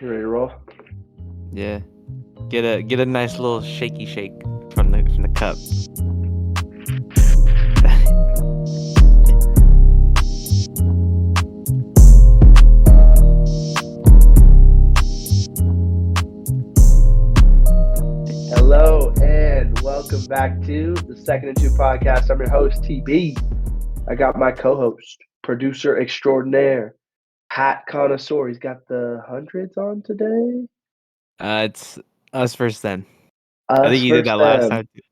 You ready to roll? Yeah. Get a nice little shaky shake from the cup. Hello and welcome back to the Second and Two podcast. I'm your host, TB. I got my co-host, producer extraordinaire, hat connoisseur. He's got the hundreds on today. It's us versus them. I think Us you did versus that last them. time too.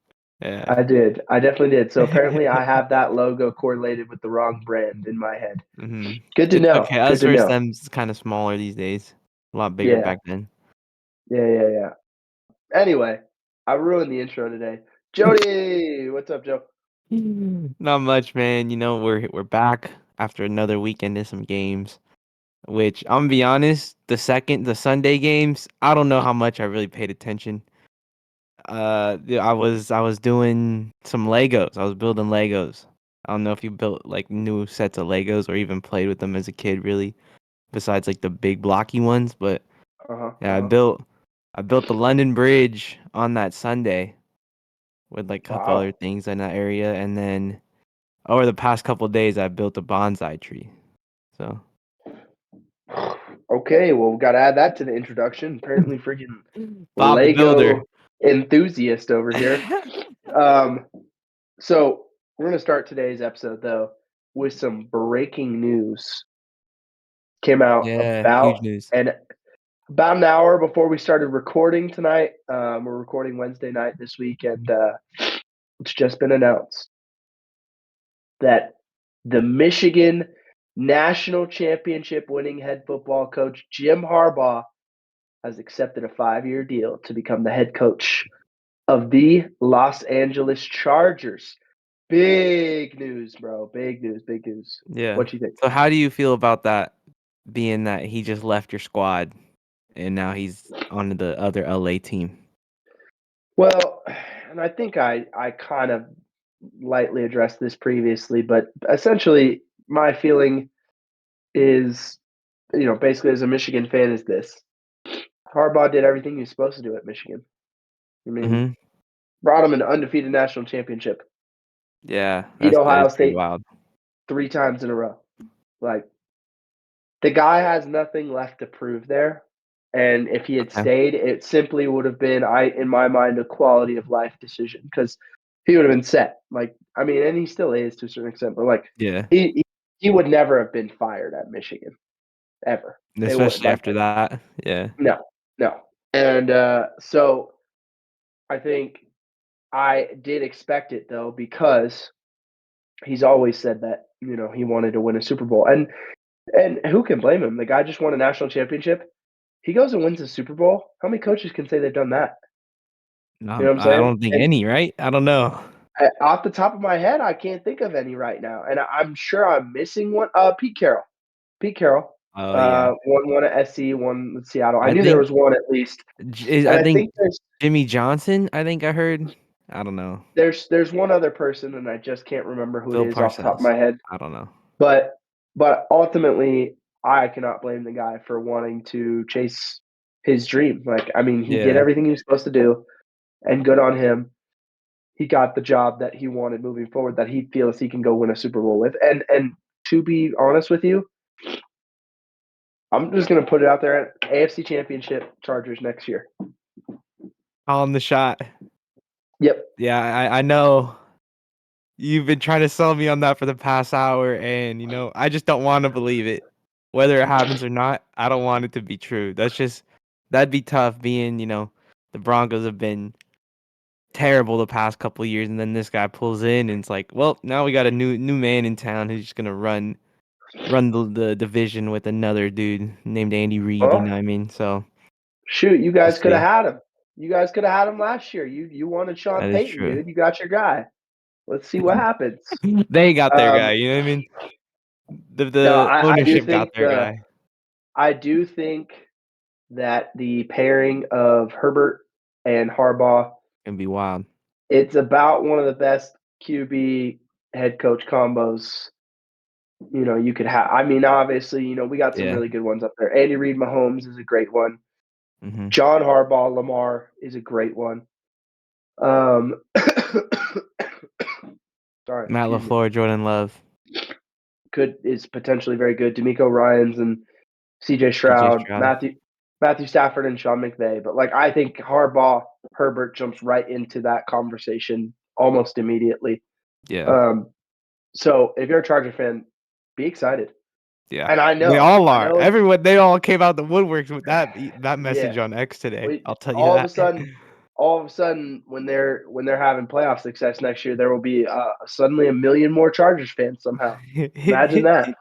Yeah. I did. I definitely did. So apparently I have that logo correlated with the wrong brand in my head. Mhm. Good to It's know. okay. Good Us to versus know. them's kind of smaller these days. A lot bigger Yeah. back then. Yeah. Anyway, I ruined the intro today. Jody! What's up, Joe? Not much, man. We're back after another weekend of some games. Which I'm gonna be honest, the Sunday games, I don't know how much I really paid attention. Yeah, I was doing some Legos. I was building Legos. I don't know if you built like new sets of Legos or even played with them as a kid, really, besides like the big blocky ones. But Uh-huh. yeah, I built the London Bridge on that Sunday with like a couple other Wow. things in that area, and then over the past couple days, I built a bonsai tree. So Okay, well, we got to add that to the introduction. Apparently, freaking Bob the Builder. Lego enthusiast over here. Um, so we're gonna start today's episode though with some breaking news. Came out Yeah, huge news. about an hour before we started recording tonight. We're recording Wednesday night this week, and it's just been announced that the Michigan national championship winning head football coach Jim Harbaugh has accepted a 5-year deal to become the head coach of the Los Angeles Chargers. Big news, bro. Big news. Big news. Yeah. What you think? So how do you feel about that? Being that he just left your squad and now he's on the other LA team. Well, and I think I kind of lightly addressed this previously, but essentially my feeling is, basically as a Michigan fan is this. Harbaugh did everything he was supposed to do at Michigan. I mean, Mhm. brought him an undefeated national championship. Yeah, Beat that Ohio is pretty State wild. 3 times in a row. Like, the guy has nothing left to prove there, and if he had Okay. stayed, it simply would have been, in my mind, a quality of life decision because he would have been set. Like, I mean, and he still is to a certain extent, but like Yeah. he would never have been fired at Michigan ever. It would Especially like after that. Yeah. no, no, and so I think I did expect it though because he's always said that he wanted to win a Super Bowl, and who can blame him? The guy just won a national championship. He goes and wins a Super Bowl. How many coaches can say they've done that? You know what I'm I saying? don't think And any, right? I don't know. off the top of my head, I can't think of any right now, and I'm sure I'm missing one. Pete Carroll. Pete Carroll. Oh, yeah. One at SC, one with Seattle. I I knew there think was one at least, and I I think think there's Jimmy Johnson, I think I heard. I don't know. there's there's one other person, and I just can't remember who it Bill is off the top of Parcells. my head. I don't know. But ultimately, I cannot blame the guy for wanting to chase his dream. Like, I mean, he did Yeah. everything he was supposed to do, and good on him. He got the job that he wanted moving forward, that he feels he can go win a Super Bowl with. And to be honest with you, I'm just gonna put it out there: AFC Championship, Chargers next year. On the shot. Yep. Yeah, I know. You've been trying to sell me on that for the past hour, and I just don't want to believe it. Whether it happens or not, I don't want it to be true. That'd be tough being, the Broncos have been terrible the past couple years, and then this guy pulls in and it's like, well, now we got a new man in town who's just gonna run the division with another dude named Andy Reid, you know Well, what I mean? So shoot, you we'll guys could have see. had him. You guys could have had him last year. You wanted Sean That is Payton, true. dude. You got your guy. Let's see what happens. They got their Um, guy, you know what I mean? The no, the I do ownership got think their guy. that the pairing of Herbert and Harbaugh, Gonna be wild. it's about one of the best QB head coach combos You could have. I mean, obviously, we got some Yeah. really good ones up there. Andy Reid, Mahomes is a great one. Hmm. John Harbaugh, Lamar is a great one. Sorry, Matt excuse me. LaFleur, Jordan Love, Is potentially very good. D'Amico Ryans and C.J. CJ Stroud, Stroud. Matthew Stafford, and Sean McVay. But I think Harbaugh, Herbert jumps right into that conversation almost immediately. Yeah. So if you're a Charger fan, be excited. Yeah. And They all I are. know it's Everyone, they all came out the woodworks with that yeah. message on X today. We I'll tell you all of a that. sudden, when they're having playoff success next year, there will be suddenly a million more Chargers fans somehow. Imagine that.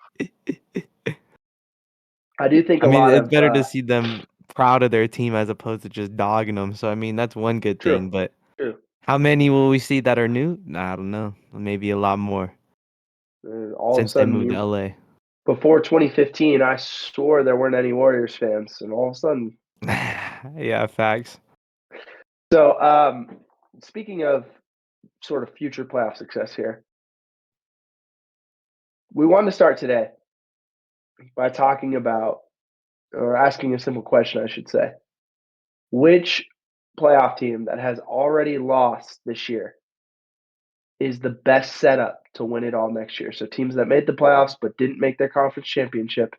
I do think I a mean, lot it's of better to see them proud of their team as opposed to just dogging them. So I mean, that's one good true, thing. But true. how many will we see that are new? Nah, I don't know. Maybe a lot more All of a since they sudden, moved to LA. before 2015, I swore there weren't any Warriors fans, and all of a sudden. Yeah, facts. So, speaking of sort of future playoff success here, we wanted to start today by talking about, or asking a simple question, I should say. Which playoff team that has already lost this year is the best setup to win it all next year? So, teams that made the playoffs but didn't make their conference championship,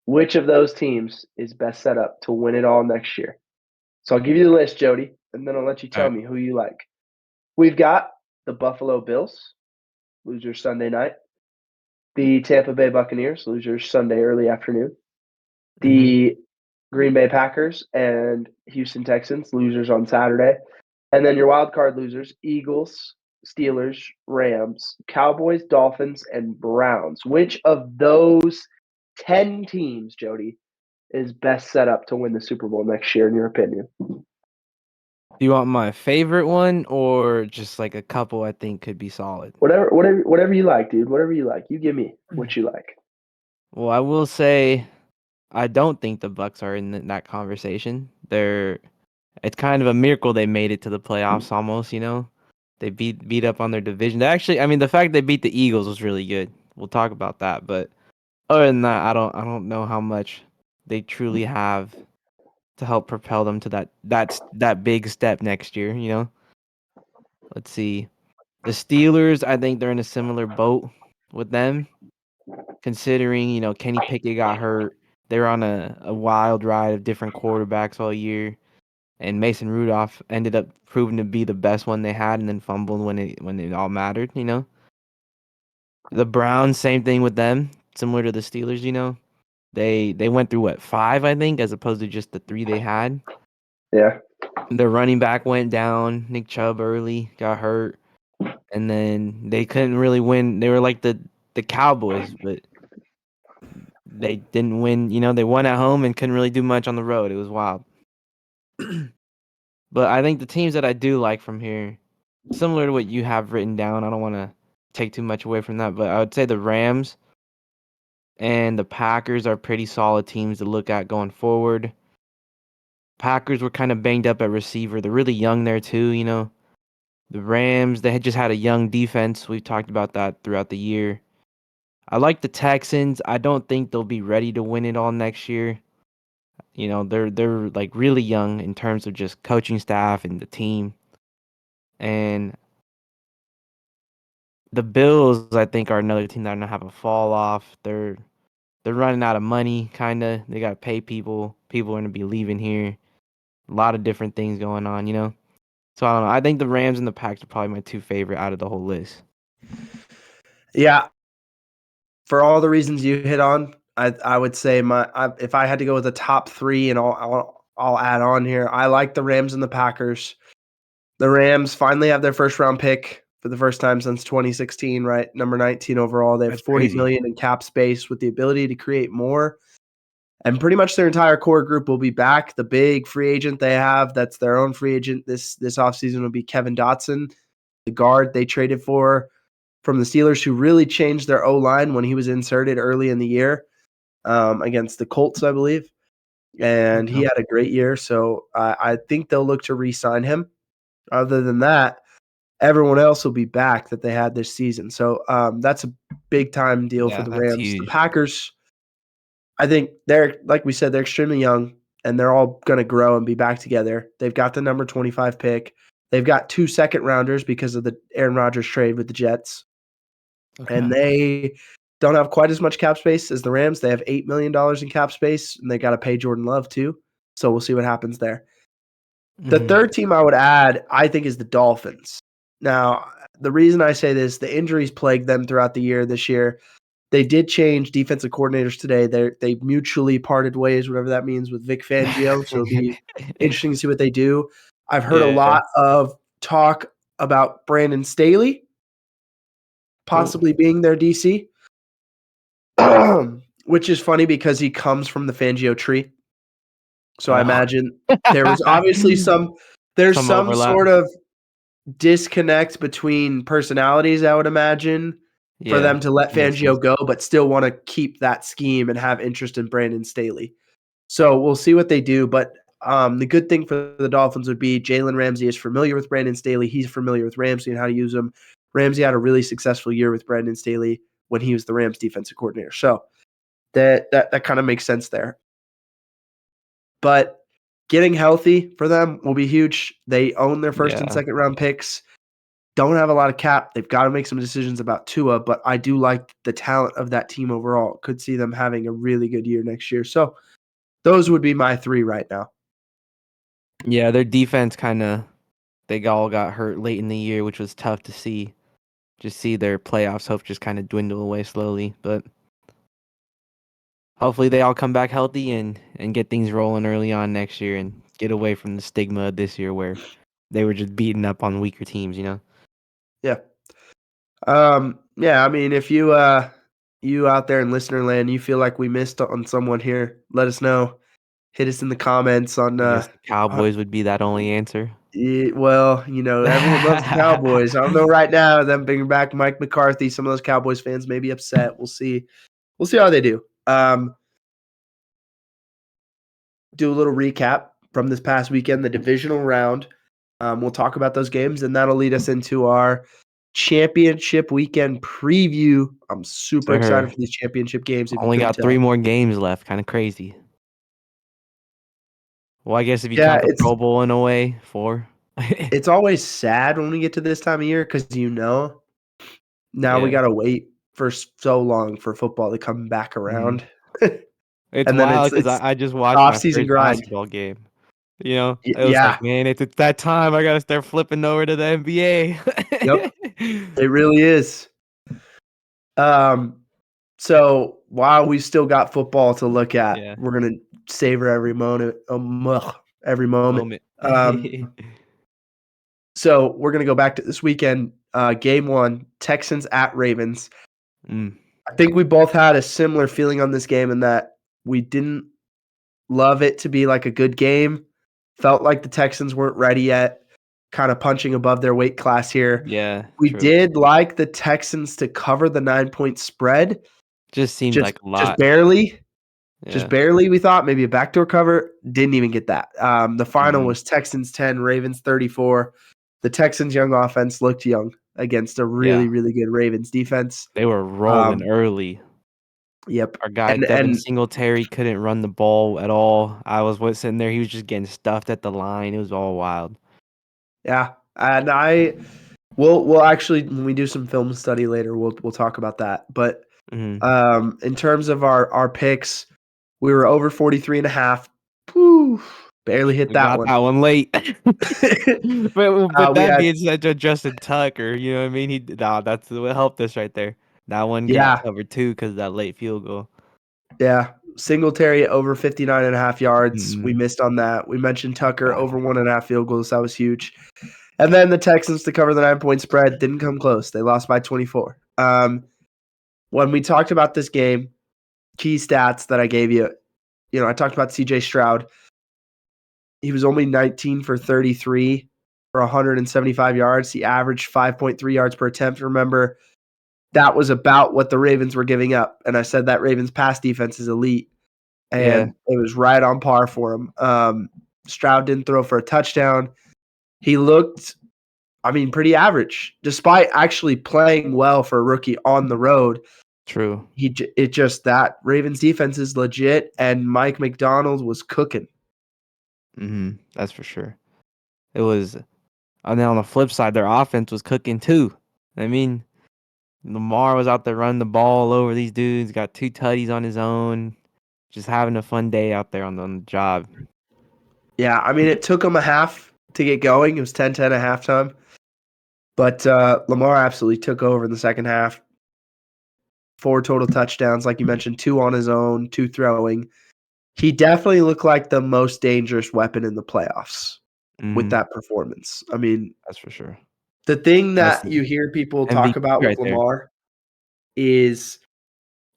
which of those teams is best set up to win it all next year? So, I'll give you the list, Jody, and then I'll let you All tell right. me who you like. We've got the Buffalo Bills, losers Sunday night. The Tampa Bay Buccaneers, losers Sunday early afternoon. Mm-hmm. The Green Bay Packers and Houston Texans, losers on Saturday. And then your wild card losers, Eagles, Steelers, Rams, Cowboys, Dolphins, and Browns. Which of those 10 teams, Jody, is best set up to win the Super Bowl next year, in your opinion? Do you want my favorite one or just like a couple I think could be solid? Whatever you like, dude. Whatever you like. You give me what you like. Well, I will say I don't think the Bucks are in that conversation. It's kind of a miracle they made it to the playoffs almost, you know. They beat up on their division. They actually, I mean, the fact they beat the Eagles was really good. We'll talk about that, but other than that, I don't know how much they truly have to help propel them to that big step next year, you know. Let's see. The Steelers, I think they're in a similar boat with them, considering, you know, Kenny Pickett got hurt. They're on a wild ride of different quarterbacks all year. And Mason Rudolph ended up proving to be the best one they had and then fumbled when it all mattered, you know. The Browns, same thing with them, similar to the Steelers, you know. They went through what, 5, I think, as opposed to just the 3 they had. Yeah. Their running back went down, Nick Chubb early, got hurt, and then they couldn't really win. They were like the Cowboys, but they didn't win, you know, they won at home and couldn't really do much on the road. It was wild. But I think the teams that I do like from here, similar to what you have written down, I don't want to take too much away from that, but I would say the Rams and the Packers are pretty solid teams to look at going forward. Packers were kind of banged up at receiver. They're really young there too, you know. The Rams, they had just had a young defense. We've talked about that throughout the year. I like the Texans. I don't think they'll be ready to win it all next year. You know, they're like really young in terms of just coaching staff and the team. And the Bills, I think, are another team that are gonna have a fall off. They're running out of money, kinda. They gotta pay people. People are gonna be leaving here. A lot of different things going on, you know. So I don't know. I think the Rams and the Packs are probably my two favorite out of the whole list. Yeah, for all the reasons you hit on, I would say if I had to go with the top three, and I'll add on here. I like the Rams and the Packers. The Rams finally have their first round pick for the first time since 2016, right? Number 19 overall. They have That's 40 crazy. million in cap space with the ability to create more. And pretty much their entire core group will be back. The big free agent they have, that's their own free agent this offseason, will be Kevin Dotson, the guard they traded for from the Steelers, who really changed their O-line when he was inserted early in the year against the Colts, I believe. And he Okay. had a great year. So I think they'll look to re-sign him. Other than that, everyone else will be back that they had this season. So that's a big time deal for Yeah, the that's Rams. The huge. Packers, I think they're, like we said, they're extremely young and they're all going to grow and be back together. They've got the number 25 pick. They've got 2 second-rounders because of the Aaron Rodgers trade with the Jets. And Okay. they don't have quite as much cap space as the Rams. They have $8 million in cap space, and they got to pay Jordan Love too. So we'll see what happens there. The Mhm. third team I would add, I think, is the Dolphins. Now, the reason I say this, the injuries plagued them throughout the year this year. They did change defensive coordinators today. They mutually parted ways, whatever that means, with Vic Fangio. So it'll be interesting to see what they do. I've heard a Yeah. lot of talk about Brandon Staley Oh. possibly being their DC, which is funny because he comes from the Fangio tree. So I imagine there was obviously there's Some some overlap. sort of disconnect between personalities, I would imagine, for Yeah, them to let makes sense. Fangio go, but still want to keep that scheme and have interest in Brandon Staley. So we'll see what they do. But the good thing for the Dolphins would be Jalen Ramsey is familiar with Brandon Staley. He's familiar with Ramsey and how to use him. Ramsey had a really successful year with Brandon Staley when he was the Rams defensive coordinator. So that kind of makes sense there. But getting healthy for them will be huge. They own their first and Yeah. second round picks. Don't have a lot of cap. They've got to make some decisions about Tua, but I do like the talent of that team overall. Could see them having a really good year next year. So those would be my 3 right now. Yeah, their defense they all got hurt late in the year, which was tough to see. Just see their playoffs hope just kind of dwindle away slowly, but hopefully they all come back healthy and get things rolling early on next year and get away from the stigma of this year where they were just beating up on weaker teams, you know? Yeah. Yeah, I mean, if you you out there in listener land, you feel like we missed on someone here, let us know. Hit us in the comments on I guess the on Cowboys would be that only answer. well, everyone loves the Cowboys. I don't know right now, them bringing back Mike McCarthy, some of those Cowboys fans may be upset. We'll see. We'll see how they do. Do a little recap from this past weekend, the divisional round. We'll talk about those games, and that'll lead us into our championship weekend preview. I'm super excited Sir, for these championship games, if you only couldn't got 3 tell. more games left, kind of crazy. Well, I guess if you Yeah, count the Pro Bowl in a way, 4. it's always sad when we get to this time of year because now we Yeah. gotta wait for so long for football to come back Mhm. around. It's And then wild because it's I just watched my off-season first grind. basketball game. You know, it was Yeah, like, man, it's that time. I gotta start flipping over to the NBA. yep, it really is. Um, so while we still got football to look at, Yeah, we're gonna savor every moment, every moment. moment. So we're gonna go back to this weekend. Game 1, Texans at Ravens. Mm, I think we both had a similar feeling on this game in that we didn't love it to be like a good game. Felt like the Texans weren't ready yet, kind of punching above their weight class here. yeah, We true. did like the Texans to cover the 9-point spread, Just seemed just like a just lot. barely. Just Yeah. barely, we thought maybe a backdoor cover. Didn't even get that. The final Mhm. was Texans 10, Ravens 34. The Texans' young offense looked young against a really, Yeah, really good Ravens defense. they were rolling Um, early. yep. Our guy And Devin and Singletary couldn't run the ball at all. I was sitting there. He was just getting stuffed at the line. It was all wild. yeah, and we'll actually when we do some film study later, we'll talk about that. But Mhm. in terms of our picks, we were over 43.5. Whew, barely hit We that got one. that one late. But We that had being said, to Justin Tucker, you know what I mean? That's what helped us right there. That one got yeah, covered too because of that late field goal. yeah. Singletary over 59.5 yards. We Mm-mm. missed on that. We mentioned Tucker over 1.5 field goals. That was huge. And then the Texans to cover the 9-point spread didn't come close. They lost by 24. When we talked about this game, key stats that I gave you, I talked about CJ Stroud. He was only 19 for 33 for 175 yards. He averaged 5.3 yards per attempt. Remember, that was about what the Ravens were giving up. And I said that Ravens pass defense is elite. Yeah. And it was right on par for him. Stroud didn't throw for a touchdown. He looked I mean, pretty average, despite actually playing well for a rookie on the road. True. It just that Ravens defense is legit, and Mike McDonald was cooking. That's for sure. It was, and then on the flip side, their offense was cooking too. I mean, Lamar was out there running the ball all over these dudes, got 2 tutties on his own, just having a fun day out there on the job. Yeah, I mean, it took him a half to get going. It was 10-10 at halftime. But Lamar absolutely took over in the second half. 4 total touchdowns, like you mentioned, 2 on his own, 2 throwing. He definitely looked like the most dangerous weapon in the playoffs with that performance. I mean, That's for sure. the thing That's that you hear people MVP talk about with right there. Lamar is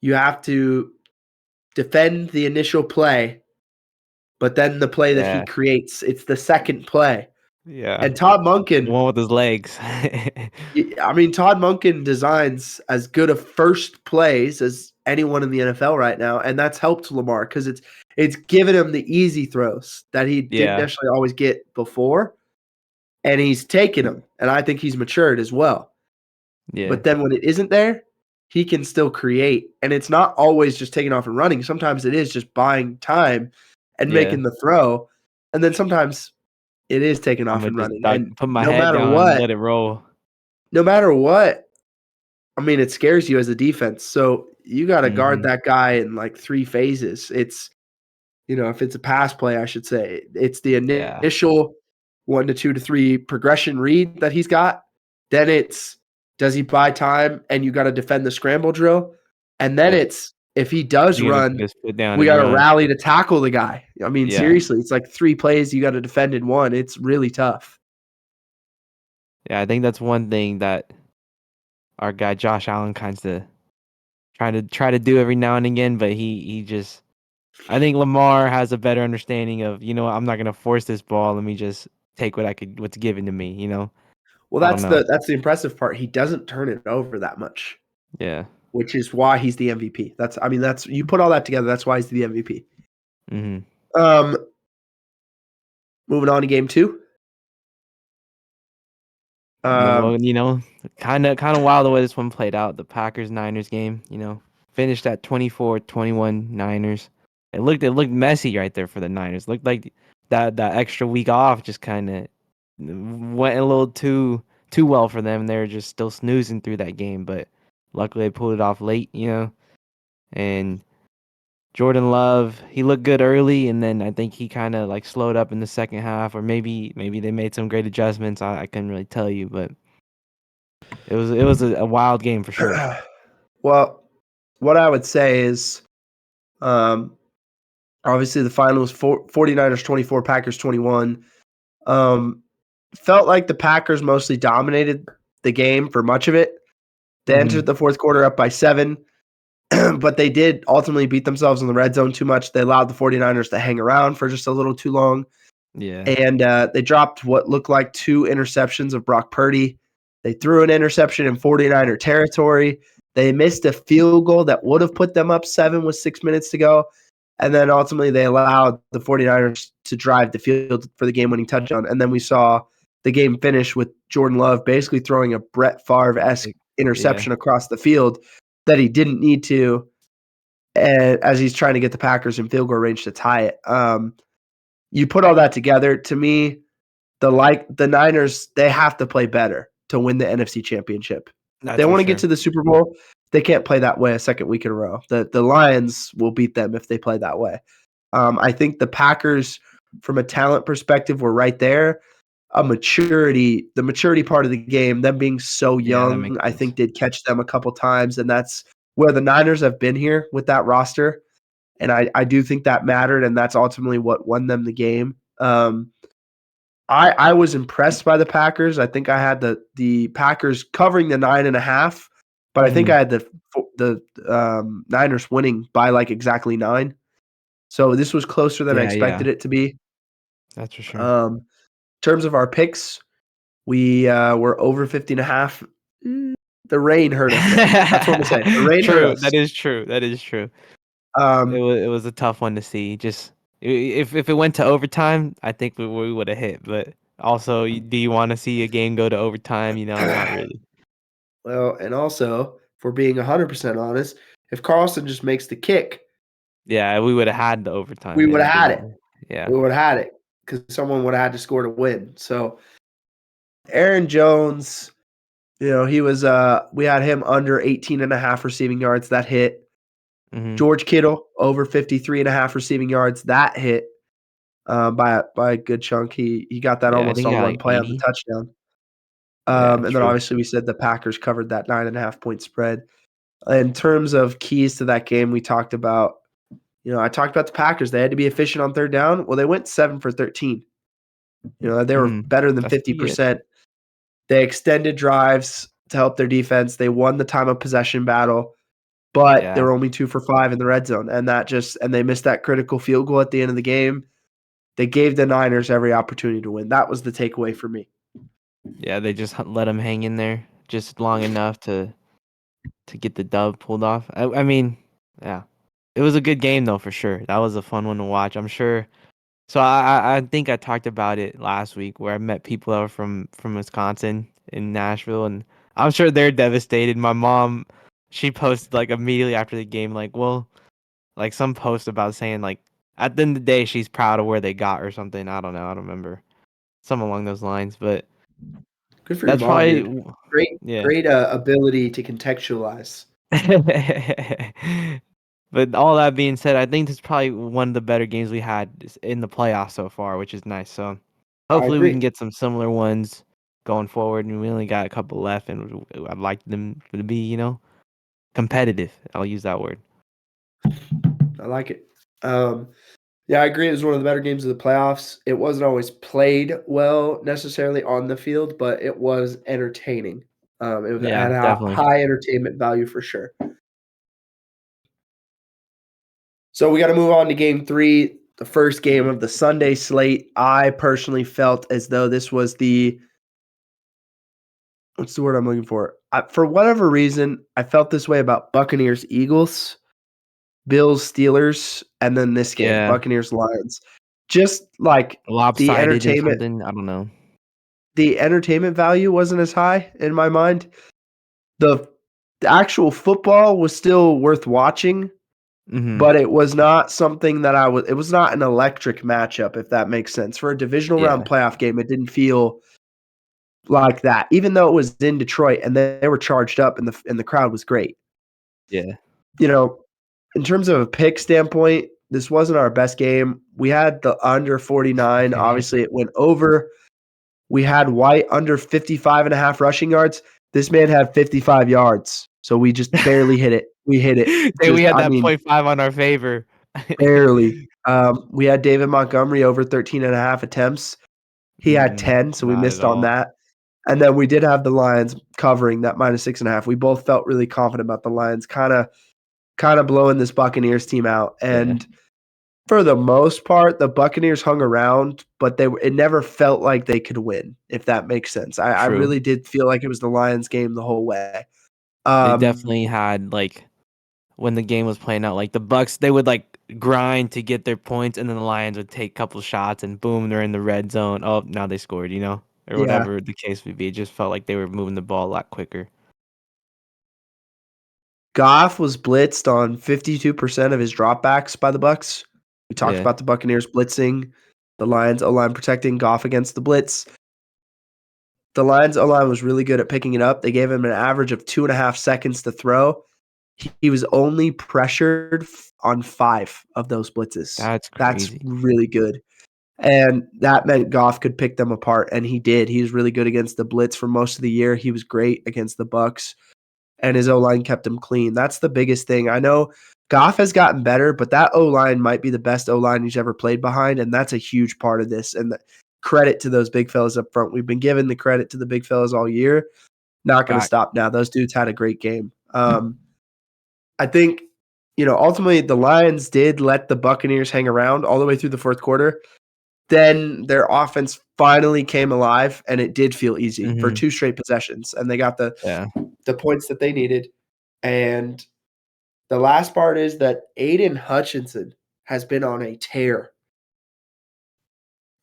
you have to defend the initial play, but then the play that he Yeah. creates, it's the second play. Yeah. And Todd The Monken, one with his legs. I mean, Todd Monken designs as good of first plays as anyone in the NFL right now, and that's helped Lamar because it's given him the easy throws that he didn't Yeah. necessarily always get before, and he's taken them, and I think he's matured as well. Yeah. But then when it isn't there, he can still create, and it's not always just taking off and running. Sometimes it is just buying time and Yeah. making the throw, and then sometimes it is taking I'm off gonna and just running. And put my no head matter down and what, let it roll. I mean, it scares you as a defense. So you got to guard that guy in like 3 phases. It's, if it's a pass play, I should say, it's the Yeah. initial 1 to 2 to 3 progression read that he's got. Then it's, does he buy time and you got to defend the scramble drill? And then it's, if he does You're gonna run, put his foot down we and got to run. rally to tackle the guy. I mean, Yeah. seriously, it's like 3 plays you got to defend in one. It's really tough. Yeah, I think that's one thing that our guy Josh Allen kinds of try to do every now and again, but he just, I think Lamar has a better understanding of, I'm not gonna force this ball. Let me just take what's given to me. Well, I don't know. that's the impressive part. He doesn't turn it over that much, Yeah. which is why he's the MVP. That's you put all that together. That's why he's the MVP. Moving on to game 2. Well, kind of wild the way this one played out. The Packers-Niners game, finished at 24-21 Niners. It looked messy right there for the Niners. Looked like that extra week off just kind of went a little too well for them. They were just still snoozing through that game, but luckily they pulled it off late, And Jordan Love, he looked good early, and then I think he kind of like slowed up in the second half, or maybe they made some great adjustments. I couldn't really tell you, but it was a wild game for sure. Well, what I would say is, obviously the final was 49ers 24, Packers 21. Felt like the Packers mostly dominated the game for much of it. They entered the fourth quarter up by 7. But they did ultimately beat themselves in the red zone too much. They allowed the 49ers to hang around for just a little too long. Yeah. And they dropped what looked like 2 interceptions of Brock Purdy. They threw an interception in 49er territory. They missed a field goal that would have put them up 7 with 6 minutes to go. And then ultimately they allowed the 49ers to drive the field for the game-winning touchdown. And then we saw the game finish with Jordan Love basically throwing a Brett Favre-esque interception across the field that he didn't need to, as he's trying to get the Packers in field goal range to tie it. You put all that together, to me, the Niners, they have to play better to win the NFC Championship. They want to get to the Super Bowl. They can't play that way a second week in a row. The Lions will beat them if they play that way. I think the Packers, from a talent perspective, were right there. The maturity part of the game, them being so young, I think did catch them a couple times, and that's where the Niners have been here with that roster. And I do think that mattered, and that's ultimately what won them the game. I was impressed by the Packers. I think I had the Packers covering the 9.5, but I think I had the Niners winning by like exactly 9. So this was closer than I expected it to be. That's for sure. In terms of our picks, we were over 50.5. The rain hurt us. That's what I'm saying. The rain hurt us. That is true. It was a tough one to see. Just if it went to overtime, I think we would have hit. But Also, do you want to see a game go to overtime? Not really. Well, and also, if we're being 100% honest, if Carlson just makes the kick, Yeah, we would have had the overtime. we It would would have have had it. been, yeah. We would have had it because someone would have had to score to win. So Aaron Jones, he was we had him under 18.5 receiving yards. That hit. Hmm. George Kittle over 53.5 receiving yards. That hit by a good chunk. He got that Yeah, I almost think he on got one like play on the 80. touchdown. Yeah, And then true. obviously we said the Packers covered that 9.5-point spread. In terms of keys to that game, we talked about, I talked about the Packers. They had to be efficient on third down. Well, they went 7 for 13. They were better than That's pretty good. 50%. They extended drives to help their defense. They won the time of possession battle, but they Yeah. were only 2 for 5 in the red zone. And they missed that critical field goal at the end of the game. They gave the Niners every opportunity to win. That was the takeaway for me. Yeah, they just let him hang in there just long enough to get the dub pulled off. I mean, yeah. It was a good game though, for sure. That was a fun one to watch. I'm sure. So I think I talked about it last week where I met people that were from Wisconsin in Nashville, and I'm sure they're devastated. My mom, she posted like immediately after the game, like, well, like some post about saying like at the end of the day she's proud of where they got or something. I don't know. I don't remember. Something along those lines, but Good for your that's mom, probably dude. Great, yeah. great ability to contextualize. But all that being said, I think this is probably one of the better games we had in the playoffs so far, which is nice. So I hopefully we can agree. get some similar ones going forward. And we only got a couple left, and I'd like them to be, competitive. I'll use that word. I like it. Yeah, I agree. It was one of the better games of the playoffs. It wasn't always played well necessarily on the field, but it was entertaining. It Yeah, had a definitely. high entertainment value for sure. So we got to move on to game 3, the first game of the Sunday slate. I personally felt as though this was what's the word I'm looking for? For whatever reason, I felt this way about Buccaneers Eagles, Bills Steelers, and then this game, Yeah, Buccaneers Lions. Just like the lopsided or entertainment something. I don't know. the entertainment value wasn't as high in my mind. The the actual football was still worth watching, Hmm. but it was not something that it was not an electric matchup, if that makes sense. For a divisional round Yeah, playoff game, it didn't feel like that, even though it was in Detroit and they were charged up and the crowd was great. yeah. You know, in terms of a pick standpoint, this wasn't our best game. We had the under 49. Obviously, it went over. We had White under 55.5 rushing yards. This man had 55 yards. So we just barely hit it. We hit it. Hey, we Just, had I that mean, .5 on our favor. barely. We had David Montgomery over 13.5 attempts. He had 10, so we Not at missed on all. that. And then we did have the Lions covering that -6.5. We both felt really confident about the Lions kind of blowing this Buccaneers team out. Yeah, And for the most part, the Buccaneers hung around, but it never felt like they could win, if that makes sense. I true. really did feel like it was the Lions game the whole way. They Um, definitely had like when the game was playing out, like the Bucks, they would like grind to get their points, and then the Lions would take a couple shots, and boom, they're in the red zone. Oh, now they scored, or yeah, whatever the case would be. It just felt like they were moving the ball a lot quicker. Goff was blitzed on 52% of his dropbacks by the Bucks. We talked Yeah, about the Buccaneers blitzing, the Lions O-line protecting Goff against the blitz. The Lions O-line was really good at picking it up. They gave him an average of 2.5 seconds to throw. He was only pressured on 5 of those blitzes. that's That's crazy. really good. And that meant Goff could pick them apart, and he did. He was really good against the blitz for most of the year. He was great against the Bucks, and his O-line kept him clean. That's the biggest thing. I know Goff has gotten better, but that O-line might be the best O-line he's ever played behind, and that's a huge part of this. And credit to those big fellas up front. We've been giving the credit to the big fellas all year. Not going to Fact. stop now. Those dudes had a great game. I think, ultimately the Lions did let the Buccaneers hang around all the way through the fourth quarter. Then their offense finally came alive, and it did feel easy for Hmm. 2 straight possessions, and they got the Yeah, points that they needed. And the last part is that Aiden Hutchinson has been on a tear.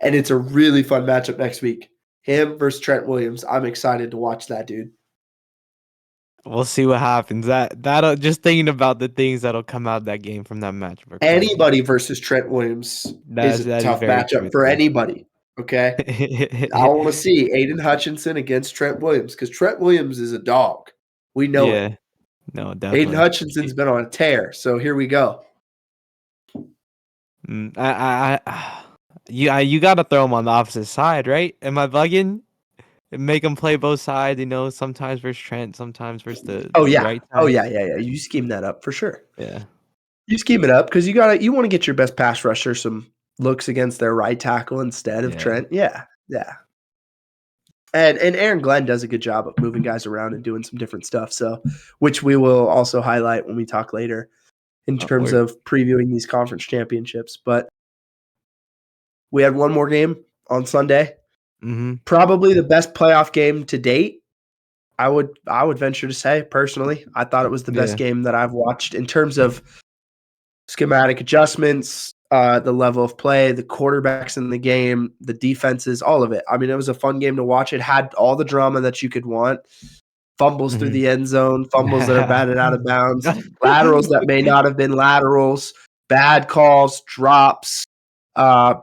And it's a really fun matchup next week. Him versus Trent Williams. I'm excited to watch that, dude. We'll see what happens. That'll just thinking about the things that'll come out of that game from that matchup are crazy. Anybody versus Trent Williams is a That is tough very matchup true, for too. anybody. Okay. I want to see Aiden Hutchinson against Trent Williams because Trent Williams is a dog. We know it. Yeah. No, Aiden definitely. Hutchinson's been on a tear. So here we go. You got to throw him on the opposite side, right? Am I bugging? Make him play both sides, sometimes versus Trent, sometimes versus the Oh yeah. right Oh side. yeah. You scheme that up for sure. Yeah. You scheme it up because you want to get your best pass rusher some looks against their right tackle instead of Yeah. Trent. Yeah. And Aaron Glenn does a good job of moving guys around and doing some different stuff. So, which we will also highlight when we talk later in terms of previewing these conference championships. But we had one more game on Sunday. Mm-hmm. Probably the best playoff game to date. I would venture to say personally, I thought it was the best game that I've watched in terms of schematic adjustments, the level of play, the quarterbacks in the game, the defenses, all of it. I mean, it was a fun game to watch. It had all the drama that you could want. Fumbles through the end zone, fumbles that are batted out of bounds, laterals that may not have been laterals, bad calls, drops,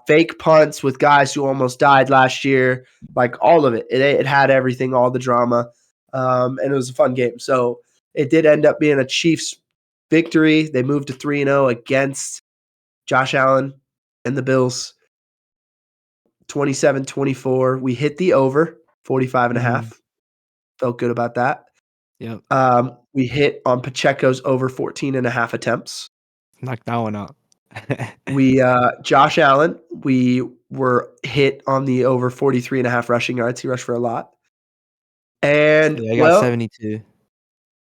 fake punts with guys who almost died last year, like all of it. It had everything, all the drama, and it was a fun game. So it did end up being a Chiefs victory. They moved to 3-0 against Josh Allen and the Bills. 27-24. We hit the over, 45 and a half. Felt good about that. Yep. We hit on Pacheco's over 14 and a half attempts. Knocked that one out. We Josh Allen, we were hit on the over 43 and a half rushing yards. He rushed for a lot. And I got 72.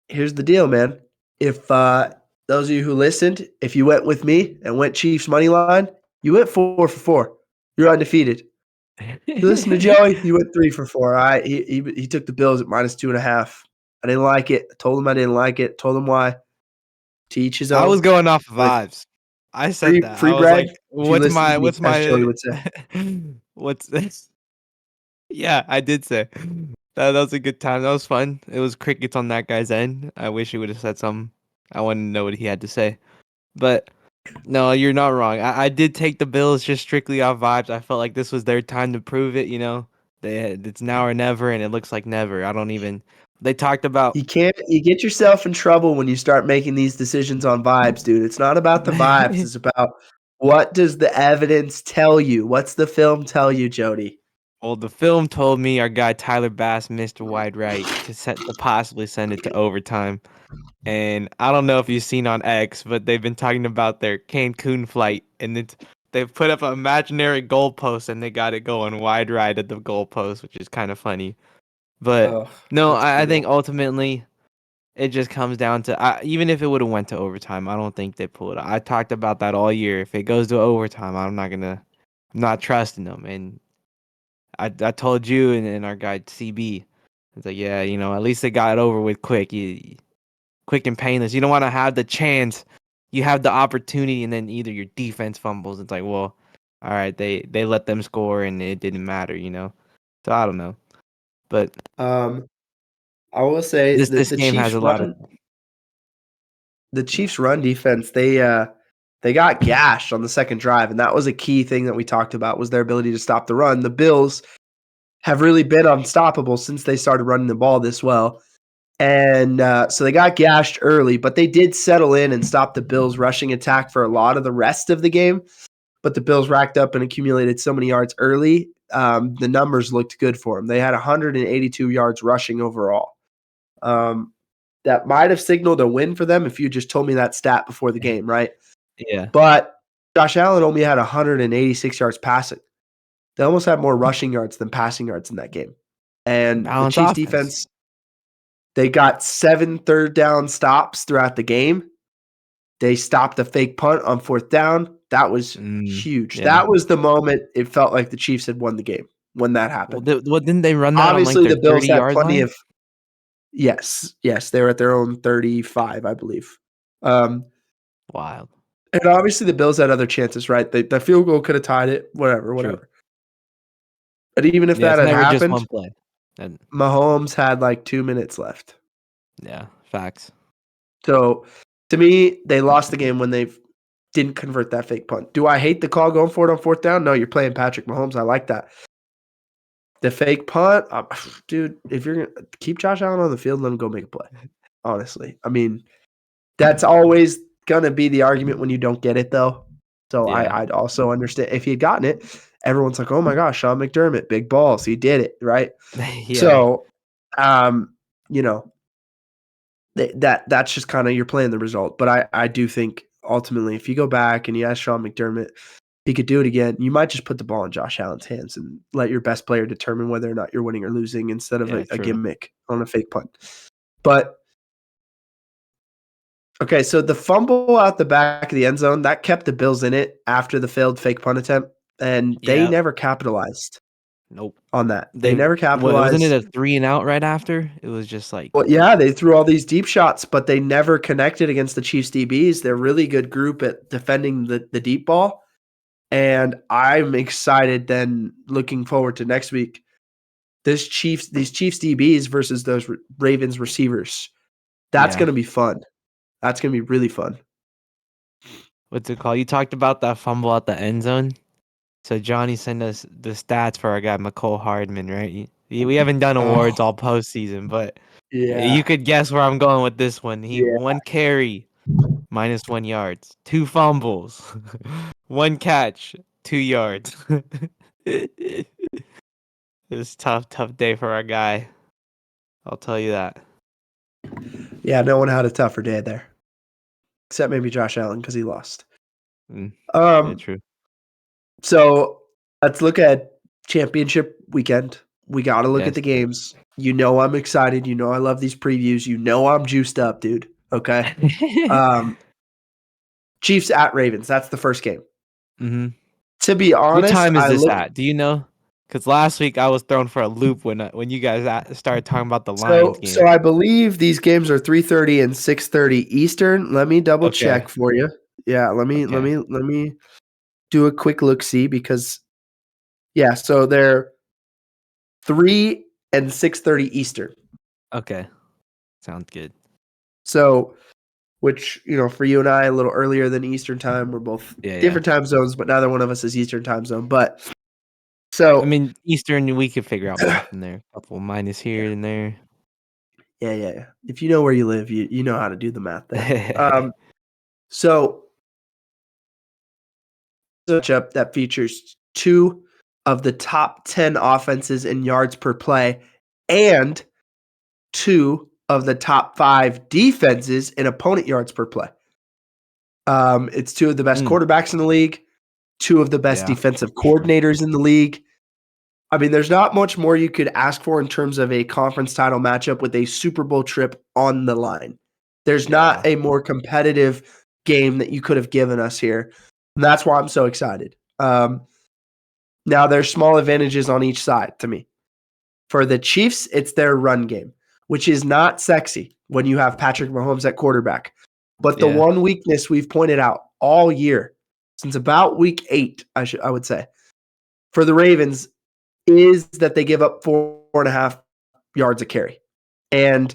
Here's the deal, man. If those of you who listened, if you went with me and went Chiefs money line, you went 4 for 4. You're undefeated. You listen to Joey, you went 3 for 4. All right. He took the Bills at -2.5. I didn't like it. I told him I didn't like it. Told him why. To each his own. I was going off vibes. I said that. Free I was bread. like, what's as Joey my would say. what's this? Yeah, I did say. That was a good time. That was fun. It was crickets on that guy's end. I wish he would have said something. I wanted to know what he had to say. But no, you're not wrong. I did take the Bills just strictly off vibes. I felt like this was their time to prove it, It's now or never, and it looks like never. They talked about You get yourself in trouble when you start making these decisions on vibes, dude. It's not about the vibes. It's about what does the evidence tell you? What's the film tell you, Jody? Well, the film told me our guy Tyler Bass missed a wide right to possibly send it to overtime. And I don't know if you've seen on X, but they've been talking about their Cancun flight, and they've put up an imaginary goalpost, and they got it going wide right at the goalpost, which is kind of funny. But no, I think ultimately it just comes down to even if it would have went to overtime, I don't think they pull it. I talked about that all year. If it goes to overtime, I'm not trusting them. And I told you and our guy CB, it's like, yeah, at least they got it over with quick. Quick and painless. You don't want to have the chance. You have the opportunity, and then either your defense fumbles. It's like, well, all right, they let them score, and it didn't matter, So I don't know, but I will say this the game Chiefs has a lot of. The Chiefs' run defense, they got gashed on the second drive, and that was a key thing that we talked about was their ability to stop the run. The Bills have really been unstoppable since they started running the ball this well. And so they got gashed early, but they did settle in and stop the Bills' rushing attack for a lot of the rest of the game. But the Bills racked up and accumulated so many yards early. The numbers looked good for them. They had 182 yards rushing overall. That might have signaled a win for them if you just told me that stat before the game, right? Yeah. But Josh Allen only had 186 yards passing. They almost had more rushing yards than passing yards in that game. And the Chiefs defense, they got 7 third down stops throughout the game. They stopped a fake punt on 4th down. That was huge. Yeah. That was the moment it felt like the Chiefs had won the game when that happened. Well, didn't they run that Obviously, on like their the Bills had plenty line? of – yes, they were at their own 35, I believe. Wild. And obviously the Bills had other chances, right? The field goal could have tied it, whatever. True. But even if Yeah, that it's had never just happened, one play. And Mahomes had like 2 minutes left. yeah, facts. So to me, they lost the game when they didn't convert that fake punt. Do I hate the call going for it on fourth down? No, you're playing Patrick Mahomes. I like that. The fake punt, dude, if you're going to keep Josh Allen on the field, let him go make a play. Honestly. I mean, that's always going to be the argument when you don't get it, though. So Yeah. I'd also understand if he had gotten it, everyone's like, oh my gosh, Sean McDermott, big balls. He did it, right? Yeah. So, you know, that's just kind of you're playing the result. But I do think ultimately, if you go back and you ask Sean McDermott, he could do it again. You might just put the ball in Josh Allen's hands and let your best player determine whether or not you're winning or losing instead of Yeah, a true. gimmick on a fake punt. But okay, so the fumble out the back of the end zone that kept the Bills in it after the failed fake punt attempt, and they Yeah. never capitalized Nope. on that. They They never wasn't it capitalized. a 3 and out right after? It was just like Well, yeah, they threw all these deep shots, but they never connected against the Chiefs DBs. They're a really good group at defending the deep ball. And I'm excited then looking forward to next week. These Chiefs DBs versus those Ravens receivers. That's yeah. going to be fun. That's going to be really fun. What's it called? You talked about that fumble at the end zone. So Johnny sent us the stats for our guy McCole Hardman, right? We haven't done awards all postseason, but you could guess where I'm going with this one. He Yeah. one carry, -1 yards, 2 fumbles, 1 catch, 2 yards. It was tough day for our guy. I'll tell you that. Yeah, no one had a tougher day there. Except maybe Josh Allen because he lost. Yeah, true. So let's look at championship weekend. We got to look at Yes. the games. You know I'm excited. You know I love these previews. You know I'm juiced up, dude. Okay. Chiefs at Ravens. That's the first game. Mhm. To be What honest, time is I this look. at? Do you know? Because last week I was thrown for a loop when you guys started talking about the Lions So game. I believe these games are 3:30 and 6:30 Eastern. Let me double Okay. check for you. Yeah, let me do a quick look see because yeah, so they're 3 and 6:30 Eastern. Okay. Sounds good. So which, for you and I a little earlier than Eastern time. We're both Yeah. different time zones, but neither one of us is Eastern time zone. But I so mean, Eastern, we could figure out math in there. A couple minus here and there. yeah. If you know where you live, you know how to do the math there. So matchup that features 2 of the top 10 offenses in yards per play and 2 of the top 5 defenses in opponent yards per play. It's 2 of the best quarterbacks in the league, 2 of the best Yeah, defensive for sure. coordinators in the league. I mean, there's not much more you could ask for in terms of a conference title matchup with a Super Bowl trip on the line. There's not Yeah. a more competitive game that you could have given us here. And that's why I'm so excited. Now, there's small advantages on each side to me. For the Chiefs, it's their run game, which is not sexy when you have Patrick Mahomes at quarterback. But the Yeah. one weakness we've pointed out all year, since about week 8, I would say, for the Ravens is that they give up 4.5 yards a carry. And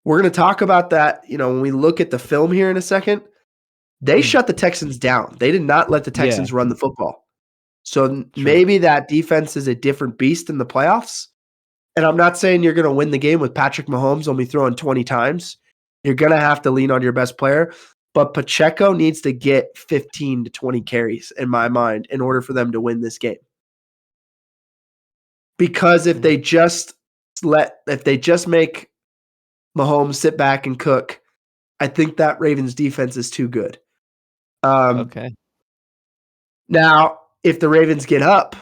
we're going to talk about that, when we look at the film here in a second. They shut the Texans down. They did not let the Yeah. Texans run the football. So True. maybe that defense is a different beast in the playoffs. And I'm not saying you're going to win the game with Patrick Mahomes only throwing 20 times. You're going to have to lean on your best player. But Pacheco needs to get 15 to 20 carries, in my mind, in order for them to win this game. Because if they just make Mahomes sit back and cook, I think that Ravens defense is too good. Okay. Now, if the Ravens get up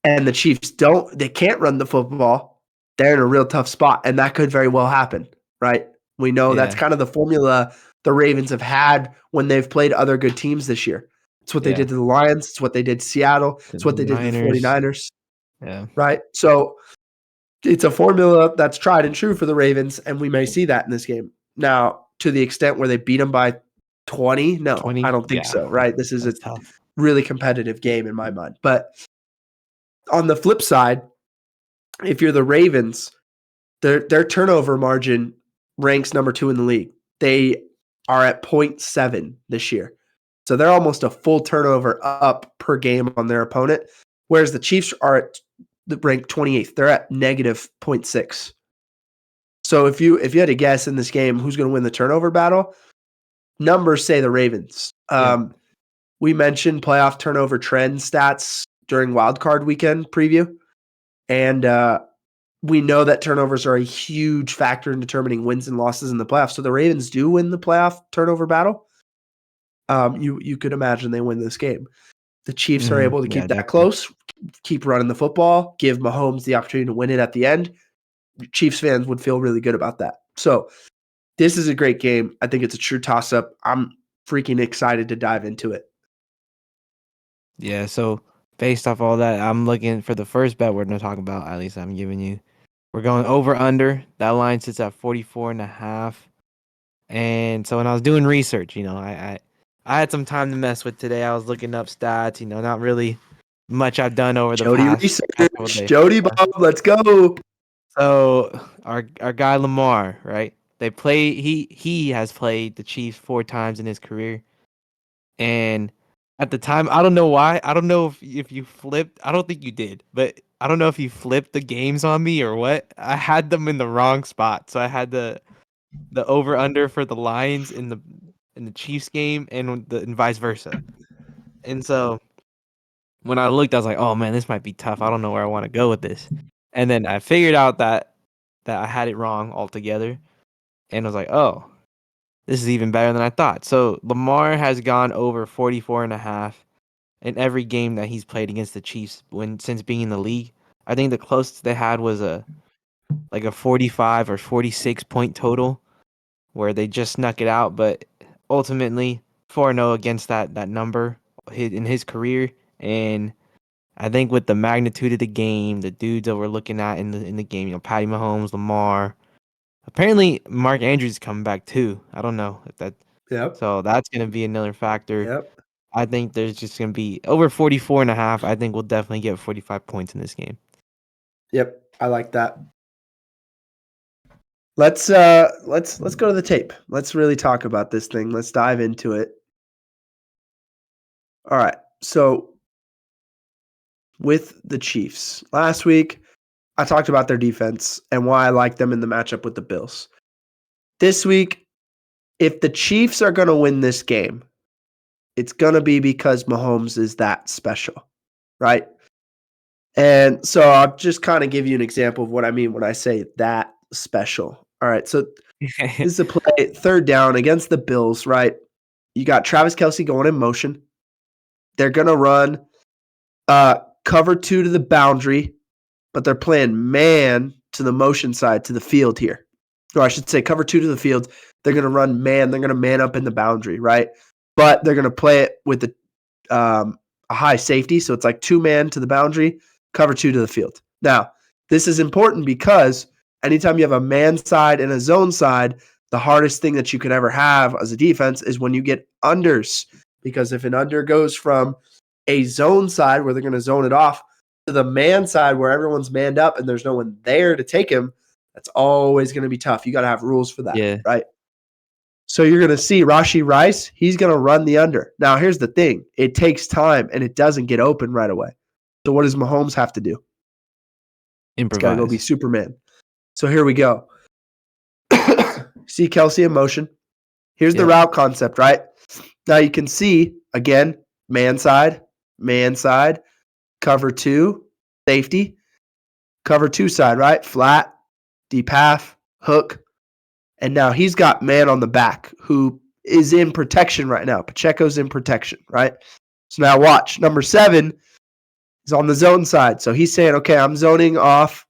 and the Chiefs they can't run the football, they're in a real tough spot, and that could very well happen, right? We know that's Yeah. kind of the formula the Ravens have had when they've played other good teams this year. It's what they Yeah. did to the Lions. It's what they did to Seattle. To It's the what they did to the Niners. 49ers, Yeah. right? So it's a formula that's tried and true for the Ravens, and we may see that in this game. Now, to the extent where they beat them by 20, no, 20? I don't think Yeah. so, right? This is a That's tough. really competitive game in my mind. But On the flip side, if you're the Ravens, their turnover margin ranks number 2 in the league. They are at 0.7 this year. So they're almost a full turnover up per game on their opponent, whereas the Chiefs are at the rank 28th. They're at negative 0.6. So if you had to guess in this game who's going to win the turnover battle, numbers say the Ravens. We mentioned playoff turnover trend stats during wildcard weekend preview, and we know that turnovers are a huge factor in determining wins and losses in the playoffs. So the Ravens do win the playoff turnover battle. You could imagine they win this game. The Chiefs are able to keep that close, keep running the football, give Mahomes the opportunity to win it at the end. Chiefs fans would feel really good about that. So this is a great game. I think it's a true toss-up. I'm freaking excited to dive into it. Yeah, so based off all that, I'm looking for the first bet we're going to talk about, at least I'm giving you. We're going over under. That line sits at 44.5. And so when I was doing research, I had some time to mess with today. I was looking up stats, not really much I've done over the past couple of days. Jody Bob, let's go. So our guy Lamar, right? He has played the Chiefs 4 times in his career. And at the time, I don't know why. I don't know if you flipped. I don't think you did, but I don't know if you flipped the games on me or what. I had them in the wrong spot. So I had the over under for the Lions in the Chiefs game and vice versa. And so when I looked, I was like, "Oh man, this might be tough. I don't know where I want to go with this." And then I figured out that I had it wrong altogether, and I was like, "Oh, this is even better than I thought." So Lamar has gone over 44.5 in every game that he's played against the Chiefs since being in the league. I think the closest they had was a 45 or 46 point total where they just snuck it out, but ultimately 4-0 against that number in his career. And I think with the magnitude of the game, the dudes that we're looking at in the game, Patty Mahomes, Lamar, apparently Mark Andrews is coming back too. I don't know if that. Yep. So that's going to be another factor. Yep. I think there's just going to be over 44.5. I think we'll definitely get 45 points in this game. Yep. I like that. Let's go to the tape. Let's really talk about this thing. Let's dive into it. All right. So with the Chiefs, last week I talked about their defense and why I like them in the matchup with the Bills. This week, if the Chiefs are going to win this game, it's going to be because Mahomes is that special, right? And so I'll just kind of give you an example of what I mean when I say that special. All right, so this is a play, third down against the Bills, right? You got Travis Kelce going in motion. They're going to run cover 2 to the boundary, but they're playing man to the motion side to the field here. Or I should say cover 2 to the field. They're going to run man. They're going to man up in the boundary, right? But they're going to play it with a high safety. So it's like 2-man to the boundary, cover 2 to the field. Now, this is important because anytime you have a man side and a zone side, the hardest thing that you can ever have as a defense is when you get unders. Because if an under goes from a zone side where they're going to zone it off to the man side where everyone's manned up and there's no one there to take him, that's always going to be tough. You got to have rules for that, right? So you're going to see Rashee Rice, he's going to run the under. Now, here's the thing. It takes time, and it doesn't get open right away. So what does Mahomes have to do? Improvise. He's got to go be Superman. So here we go. See Kelce in motion. Here's the route concept, right? Now you can see, again, man side, cover 2, safety, cover 2 side, right? Flat, deep half, hook. And now he's got man on the back who is in protection right now. Pacheco's in protection, right? So now watch. Number 7 is on the zone side. So he's saying, okay, I'm zoning off.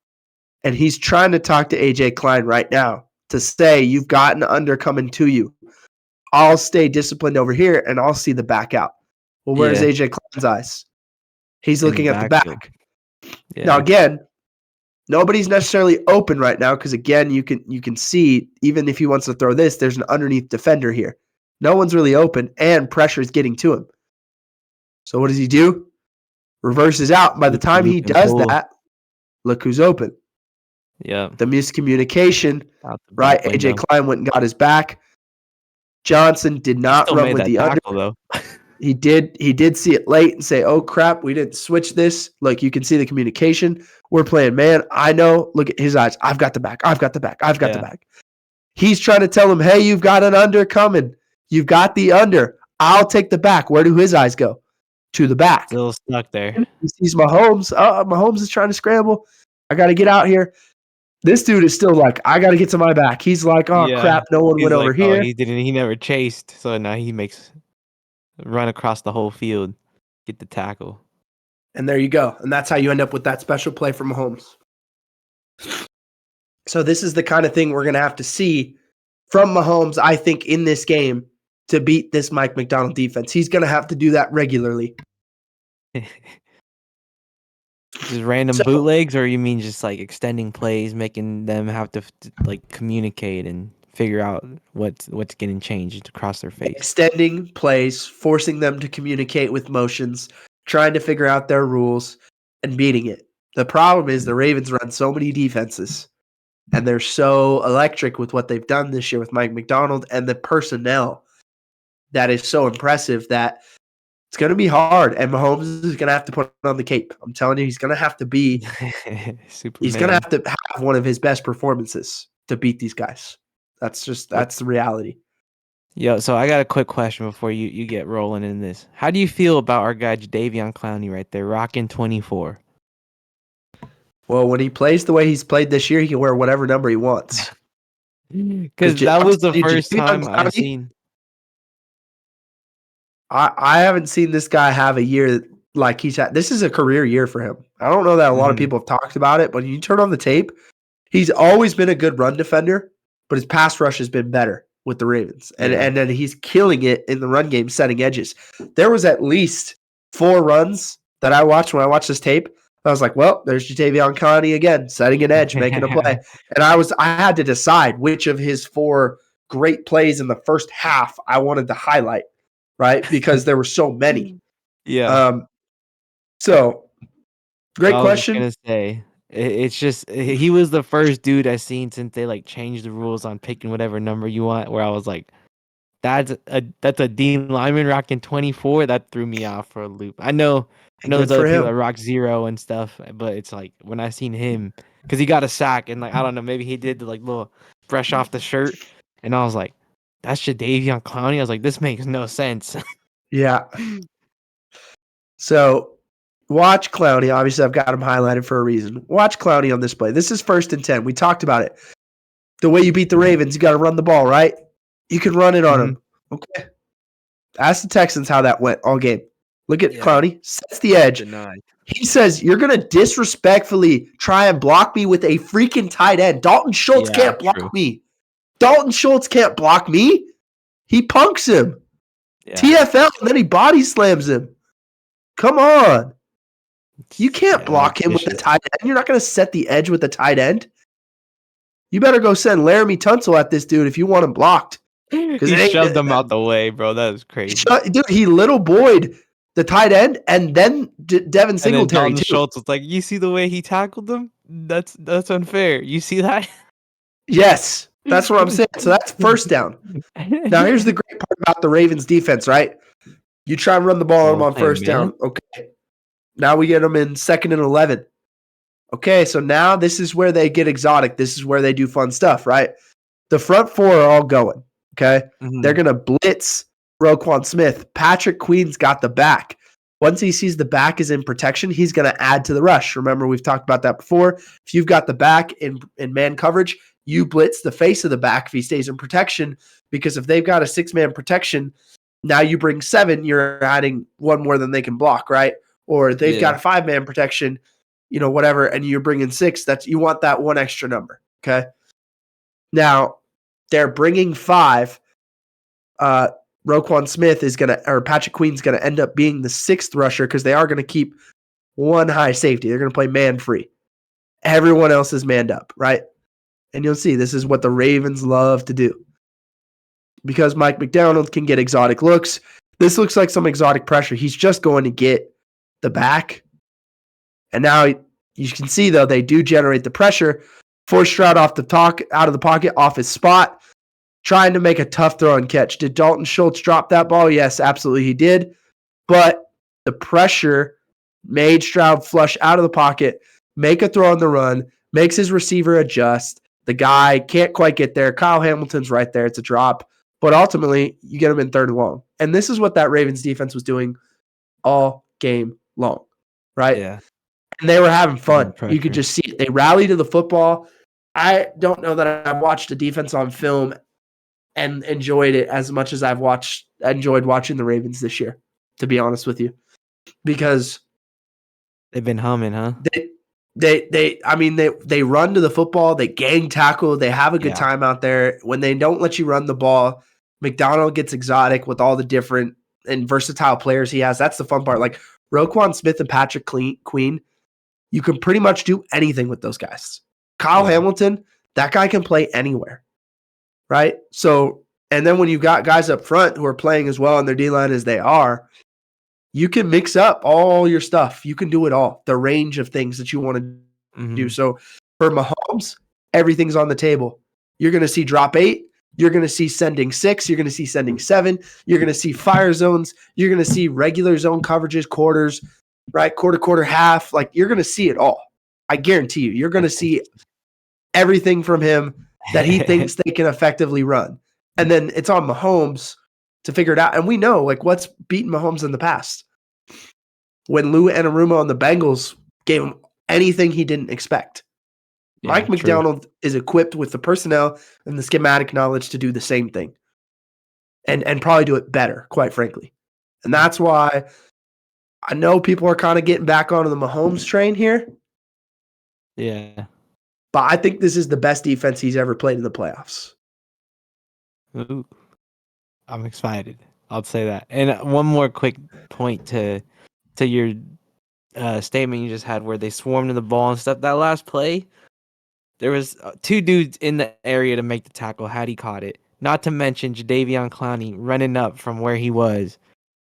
And he's trying to talk to A.J. Klein right now to say, you've got an under coming to you. I'll stay disciplined over here, and I'll see the back out. Well, where's A.J. Klein's eyes? He's looking at the back. Yeah. Now, again, nobody's necessarily open right now because, again, you can see, even if he wants to throw this, there's an underneath defender here. No one's really open, and pressure is getting to him. So what does he do? reverses out. By the time he Loop and does pull. that, look who's open. Yeah. The miscommunication, Out the right? back AJ window. Klein went and got his back. Johnson did He not still run made with that the under. tackle though. He did see it late and say, "Oh crap, we didn't switch this." Like you can see the communication. We're playing man. I know. Look at his eyes. I've got the back. I've got the back. I've got the Yeah. back. He's trying to tell him, "Hey, you've got an under coming. You've got the under. I'll take the back." Where do his eyes go? To the back. Still stuck there. He sees Mahomes. Mahomes is trying to scramble. I got to get out here. This dude is still like, I got to get to my back. He's like, oh Yeah. crap, no one He's went like, over oh, here. he never chased. So now he makes run across the whole field, get the tackle. And there you go. And that's how you end up with that special play from Mahomes. So this is the kind of thing we're going to have to see from Mahomes, I think, in this game to beat this Mike McDonald defense. He's going to have to do that regularly. Just random bootlegs, or you mean just like extending plays, making them have to like communicate and figure out what's getting changed across their face? Extending plays, forcing them to communicate with motions, trying to figure out their rules, and beating it. The problem is the Ravens run so many defenses, and they're so electric with what they've done this year with Mike McDonald and the personnel that is so impressive that it's going to be hard. And Mahomes is going to have to put on the cape. I'm telling you, he's going to have to be Superman. He's going to have to have one of his best performances to beat these guys. That's the reality. Yo, so I got a quick question before you get rolling in this. How do you feel about our guy Jadeveon Clowney right there, rocking 24? Well, when he plays the way he's played this year, he can wear whatever number he wants. Because that was the first time I seen. I haven't seen this guy have a year like he's had. This is a career year for him. I don't know that a lot of people have talked about it, but when you turn on the tape, he's always been a good run defender, but his pass rush has been better with the Ravens. And then he's killing it in the run game, setting edges. There was at least 4 runs that I watched when I watched this tape. I was like, well, there's Jadeveon Clowney again, setting an edge, making a play. And I had to decide which of his 4 great plays in the first half I wanted to highlight, right? Because there were so many. Yeah. So, great question. I was gonna say, it's just he was the first dude I seen since they like changed the rules on picking whatever number you want. Where I was like, that's a Dean lineman rocking 24. That threw me off for a loop. I know there's other people that rock 0 and stuff, but it's like when I seen him, because he got a sack and like I don't know, maybe he did the like little fresh off the shirt, and I was like, that's Jadeveon Clowney. I was like, this makes no sense. Yeah. So watch Clowney. Obviously, I've got him highlighted for a reason. Watch Clowney on this play. This is 1st and 10. We talked about it. The way you beat the Ravens, you got to run the ball, right? You can run it on him. Okay. Ask the Texans how that went all game. Look at Clowney. Sets the edge. Denied. He says, you're going to disrespectfully try and block me with a freaking tight end. Dalton Schultz can't block me. Dalton Schultz can't block me. He punks him. TFL, and then he body slams him. Come on. You can't block him with the tight end. You're not going to set the edge with the tight end. You better go send Laramie Tunsil at this dude if you want him blocked. He shoved him out the way, bro. That was crazy. Dude, he little boyed the tight end, and then Devin Singletary and then too. Schultz was like, "You see the way he tackled him? That's unfair. You see that?" Yes, that's what I'm saying. So that's 1st down. Now here's the great part about the Ravens defense, right? You try and run the ball on them on 1st down. Okay. Now we get them in 2nd and 11. Okay, so now this is where they get exotic. This is where they do fun stuff, right? The front 4 are all going. Okay. They're going to blitz Roquan Smith. Patrick Queen's got the back. Once he sees the back is in protection, he's going to add to the rush. Remember, we've talked about that before. If you've got the back in man coverage, you blitz the face of the back if he stays in protection, because if they've got a 6-man protection, now you bring 7, you're adding 1 more than they can block, right? Or they've got a 5-man protection, whatever, and you're bringing 6. You want that 1 extra number, okay? Now, they're bringing 5. Roquan Smith or Patrick Queen's going to end up being the 6th rusher because they are going to keep 1 high safety. They're going to play man free. Everyone else is manned up, right? And you'll see this is what the Ravens love to do. Because Mike McDonald can get exotic looks. This looks like some exotic pressure. He's just going to get the back And now you can see, though, they do generate the pressure. Force Stroud out of the pocket, off his spot, trying to make a tough throw and catch. Did Dalton Schultz drop that ball? Yes, absolutely he did. But the pressure made Stroud flush out of the pocket, make a throw on the run, makes his receiver adjust. The guy can't quite get there. Kyle Hamilton's right there. It's a drop. But ultimately, you get him in 3rd and long. And this is what that Ravens defense was doing all game long, right? Yeah. And they were having fun. You could Pressure. just see it. They rallied to the football. I don't know that I've watched a defense on film and enjoyed it as much as I've enjoyed watching the Ravens this year, to be honest with you. Because They've been humming, huh? they run to the football, they gang tackle, they have a good time out there. When they don't let you run the ball, McDonald gets exotic with all the different and versatile players he has. That's the fun part. Like Roquan Smith and Patrick Queen, you can pretty much do anything with those guys. Kyle Hamilton, that guy can play anywhere, right? So, and then when you got guys up front who are playing as well on their D-line as they are, you can mix up all your stuff. You can do it all, the range of things that you want to do. So for Mahomes, everything's on the table. You're going to see drop 8. You're going to see sending 6. You're going to see sending 7. You're going to see fire zones. You're going to see regular zone coverages, quarters, right? Quarter, half. Like, you're going to see it all. I guarantee you. You're going to see everything from him that he thinks they can effectively run. And then it's on Mahomes to figure it out. And we know, like, what's beaten Mahomes in the past. When Lou Anarumo and the Bengals gave him anything he didn't expect. Yeah, Mike McDonald is equipped with the personnel and the schematic knowledge to do the same thing. And probably do it better, quite frankly. And that's why I know people are kind of getting back onto the Mahomes train here. Yeah. But I think this is the best defense he's ever played in the playoffs. Ooh, I'm excited. I'll say that. And one more quick point to your statement you just had where they swarmed to the ball and stuff. That last play, there was 2 dudes in the area to make the tackle had he caught it. Not to mention Jadeveon Clowney running up from where he was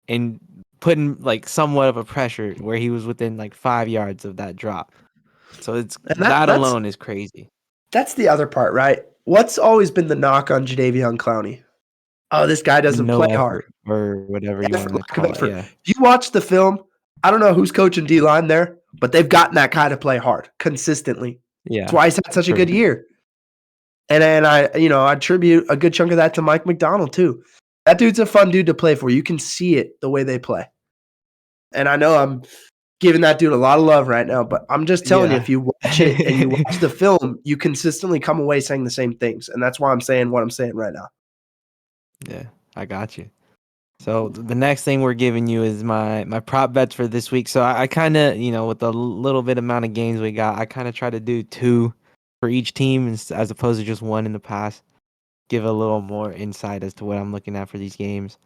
and putting like somewhat of a pressure where he was within like 5 yards of that drop. So that alone is crazy. That's the other part, right? What's always been the knock on Jadeveon Clowney? Oh, this guy doesn't play hard. Or whatever you want to call it. Yeah. If you watch the film, I don't know who's coaching D-line there, but they've gotten that guy to play hard consistently. Yeah. That's why he's had such a good year. And I attribute a good chunk of that to Mike McDonald too. That dude's a fun dude to play for. You can see it the way they play. And I know I'm giving that dude a lot of love right now, but I'm just telling you, if you watch it and you watch the film, you consistently come away saying the same things. And that's why I'm saying what I'm saying right now. Yeah, I got you. So the next thing we're giving you is my prop bets for this week. So I kind of, with the little bit amount of games we got, I kind of try to do 2 for each team as opposed to just 1 in the past. Give a little more insight as to what I'm looking at for these games.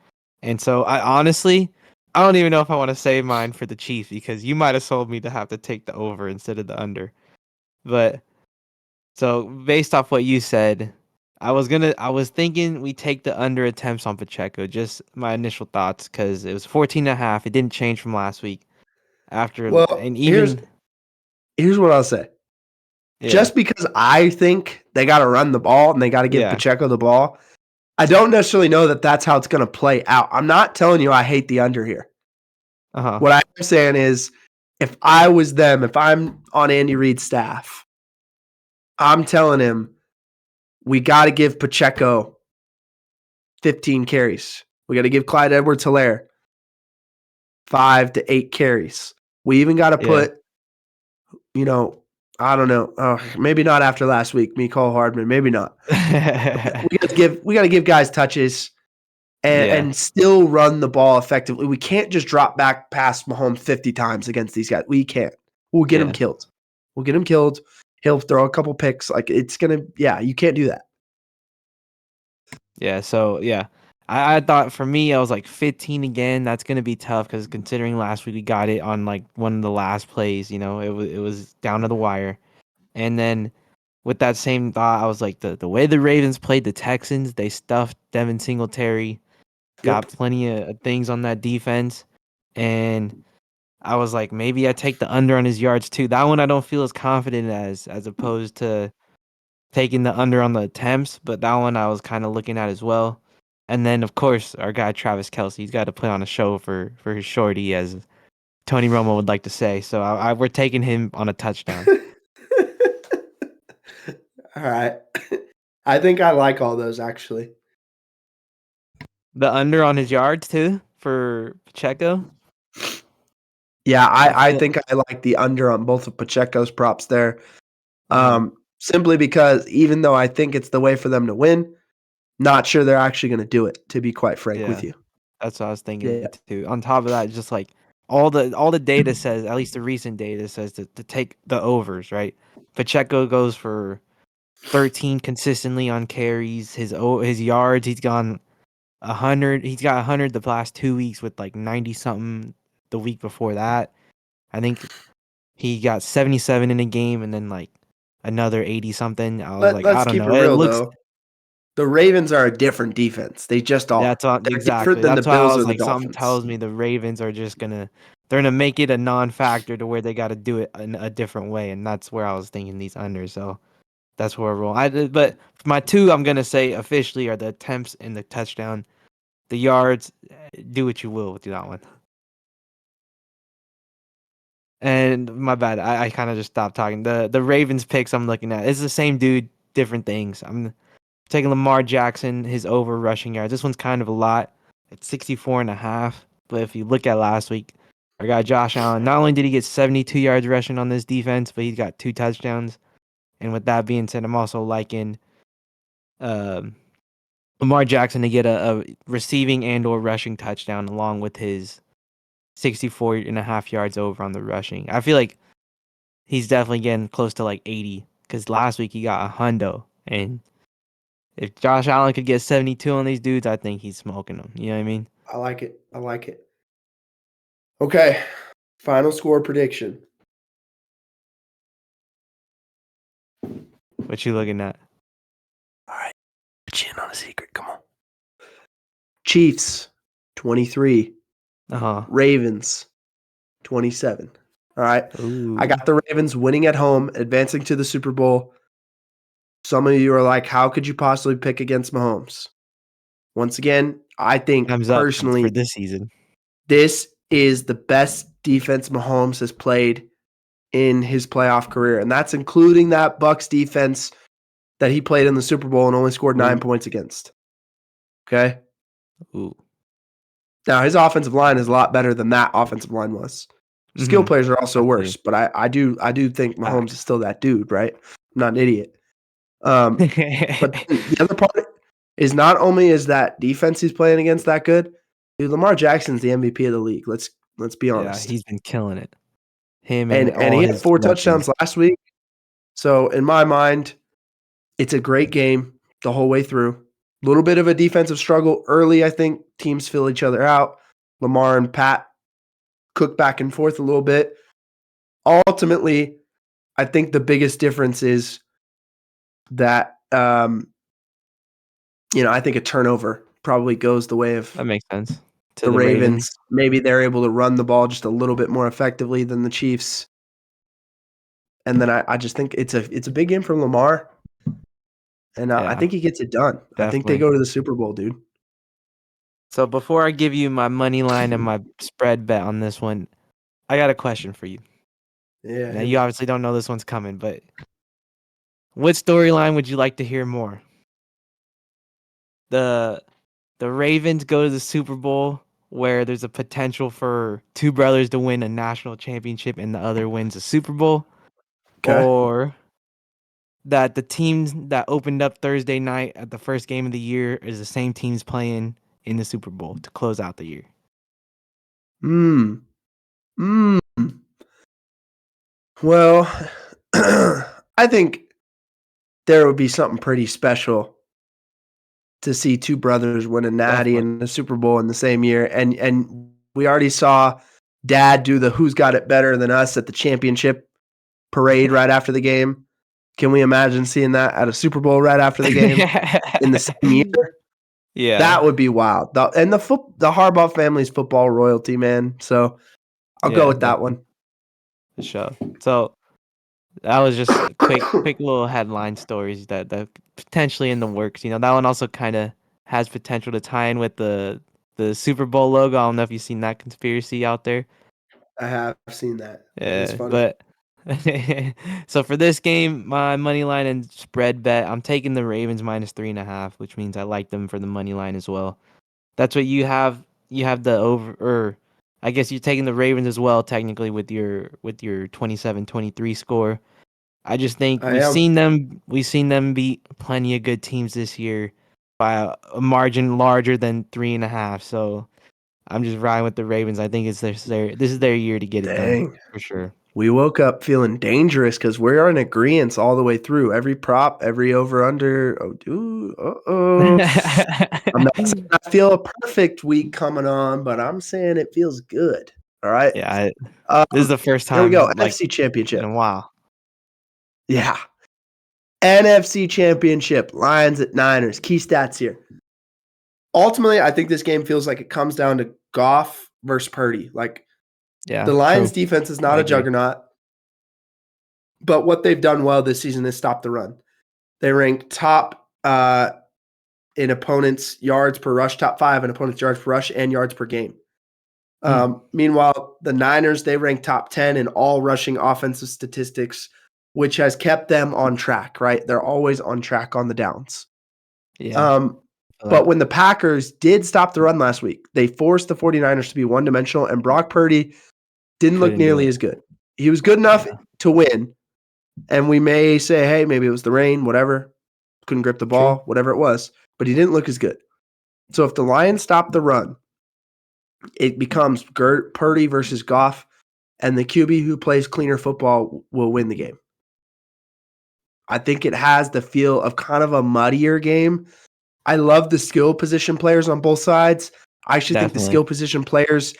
And so I don't even know if I want to say mine for the Chiefs because you might have sold me to have to take the over instead of the under. But so based off what you said, I was thinking we take the under attempts on Pacheco. Just my initial thoughts because it was 14.5. It didn't change from last week. Here's what I'll say. Yeah. Just because I think they got to run the ball and they got to give Pacheco the ball, I don't necessarily know that that's how it's going to play out. I'm not telling you I hate the under here. What I'm saying is, if I was them, if I'm on Andy Reid's staff, I'm telling him we got to give Pacheco 15 carries. We got to give Clyde Edwards-Helaire 5 to 8 carries. We even got to put, I don't know. Maybe not after last week, Mecole Hardman. Maybe not. we got to give guys touches and still run the ball effectively. We can't just drop back past Mahomes 50 times against these guys. We can't. We'll get him killed. He'll throw a couple picks. Like it's gonna. Yeah, you can't do that. Yeah. So I thought for me, I was like 15 again. That's gonna be tough because considering last week we got it on like one of the last plays. It was down to the wire, and then with that same thought, I was like the way the Ravens played the Texans, they stuffed Devin Singletary, got plenty of things on that defense, and I was like, maybe I take the under on his yards too. That one I don't feel as confident as opposed to taking the under on the attempts, but that one I was kind of looking at as well. And then of course our guy Travis Kelsey, he's got to put on a show for his shorty, as Tony Romo would like to say. So we're taking him on a touchdown. All right. I think I like all those actually. The under on his yards too for Pacheco. Yeah, I feel- think I like the under on both of Pacheco's props there. uh, Simply because even though I think it's the way for them to win, not sure they're actually going to do it, to be quite frank with yeah, you. that's what I was thinking Yeah. too. On top of that, just like all the data says, at least the recent data says to take the overs, right? Pacheco goes for 13 consistently on carries. His yards, he's gone 100. He's got 100 the last 2 weeks with like 90 something the week before that. I think he got 77 in a game and then like another 80 something. I was like, I Let's don't keep know. it It real, looks though. The Ravens are a different defense. They just are. that's all They're different exactly. than the That's why I Bills or was the like, something Dolphins. tells me the Ravens are just they're gonna make it a non-factor to where they got to do it in a different way, and that's where I was thinking these unders. So that's where we're rolling. But my two, I'm gonna say officially are the attempts and the touchdown. The yards, do what you will with that one. And my bad, I kind of just stopped talking. The Ravens picks I'm looking at, it's the same dude, different things. I'm taking Lamar Jackson, his over rushing yards. This one's kind of a lot. It's 64.5. But if you look at last week, our guy Josh Allen, not only did he get 72 yards rushing on this defense, but he's got 2 touchdowns. And with that being said, I'm also liking um, Lamar Jackson to get a receiving and or rushing touchdown along with his 64.5 yards over on the rushing. I feel like he's definitely getting close to like 80 because last week he got a hundo. And if Josh Allen could get 72 on these dudes, I think he's smoking them. You know what I mean? I like it. I like it. Okay. Final score prediction. What you looking at? All right. Put you in on a secret. Come on. Chiefs, 23. Uh-huh. Ravens, 27. All right. Ooh. I got the Ravens winning at home, advancing to the Super Bowl. Some of you are like, how could you possibly pick against Mahomes? Once again, I think Time's up personally, for this season. this is the best defense Mahomes has played in his playoff career, and that's including that Bucs defense that he played in the Super Bowl and only scored 9 points against. Okay? Ooh. Now, his offensive line is a lot better than that offensive line was. Skill players are also worse, but I do think Mahomes is still that dude, right? I'm not an idiot. But then the other part is not only is that defense he's playing against that good, dude, Lamar Jackson's the MVP of the league. Let's be Yeah, honest. he's been killing it. Him And all he had his 4 weapons. touchdowns last week. So in my mind, it's a great game the whole way through. A little bit of a defensive struggle early. I think teams fill each other out. Lamar and Pat cook back and forth a little bit. Ultimately, I think the biggest difference is that I think a turnover probably goes the way of That makes sense. To the the Ravens. Maybe they're able to run the ball just a little bit more effectively than the Chiefs. And then I just think it's a big game from Lamar. And I Yeah, think he gets it done. I think they definitely. go to the Super Bowl, dude. So before I give you my money line and my spread bet on this one, I got a question for you. Yeah. Now you obviously don't know this one's coming, but what storyline would you like to hear more? The Ravens go to the Super Bowl where there's a potential for two brothers to win a national championship and the other wins a Super Bowl, Okay. or that the teams that opened up Thursday night at the first game of the year is the same teams playing in the Super Bowl to close out the year. Mm. Well, I think there would be something pretty special to see two brothers win a natty Definitely. and a Super Bowl in the same year. And we already saw Dad do the who's got it better than us at the championship parade right after the game. Can we imagine seeing that at a Super Bowl right after the game in the same year? Yeah. That would be wild. And the Harbaugh family's football royalty, man. So I'll go with that one. For sure. So that was just quick little headline stories that potentially in the works. You know, that one also kind of has potential to tie in with the Super Bowl logo. I don't know if you've seen that conspiracy out there. I have seen that. It's Yeah, funny. but so for this game, my money line and spread bet, I'm taking the Ravens -3.5, which means I like them for the money line as well. That's what you have. You have the over, or I guess you're taking the Ravens as well, technically with your 27-23 score. I just think I am. we've seen them beat plenty of good teams this year by a margin larger than 3.5. So I'm just riding with the Ravens. I think this is their year to get it done Dang. for sure. We woke up feeling dangerous because we're in agreement all the way through. Every prop, every over under. Oh, dude. I'm not saying I feel a perfect week coming on, but I'm saying it feels good. All right. Yeah, this is the first Here we go. time like NFC in Championship. a while. Yeah. NFC Championship. Lions at Niners. Key stats here. Ultimately, I think this game feels like it comes down to Goff versus Purdy. Like Yeah, the Lions true. defense is not I a agree. juggernaut, but what they've done well this season is stop the run. They rank top in opponents' yards per rush, top 5 in opponents' yards per rush and yards per game. Meanwhile, the Niners, they rank top 10 in all rushing offensive statistics, which has kept them on track, right? They're always on track on the downs. Yeah. But when the Packers did stop the run last week, they forced the 49ers to be one-dimensional, and Brock Purdy didn't look Couldn't do nearly it. as good. He was good enough to win, and we may say, hey, maybe it was the rain, whatever. Couldn't grip the ball, True. whatever it was. But he didn't look as good. So if the Lions stop the run, it becomes Purdy versus Goff, and the QB who plays cleaner football will win the game. I think it has the feel of kind of a muddier game. I love the skill position players on both sides. I actually think the Definitely. skill position players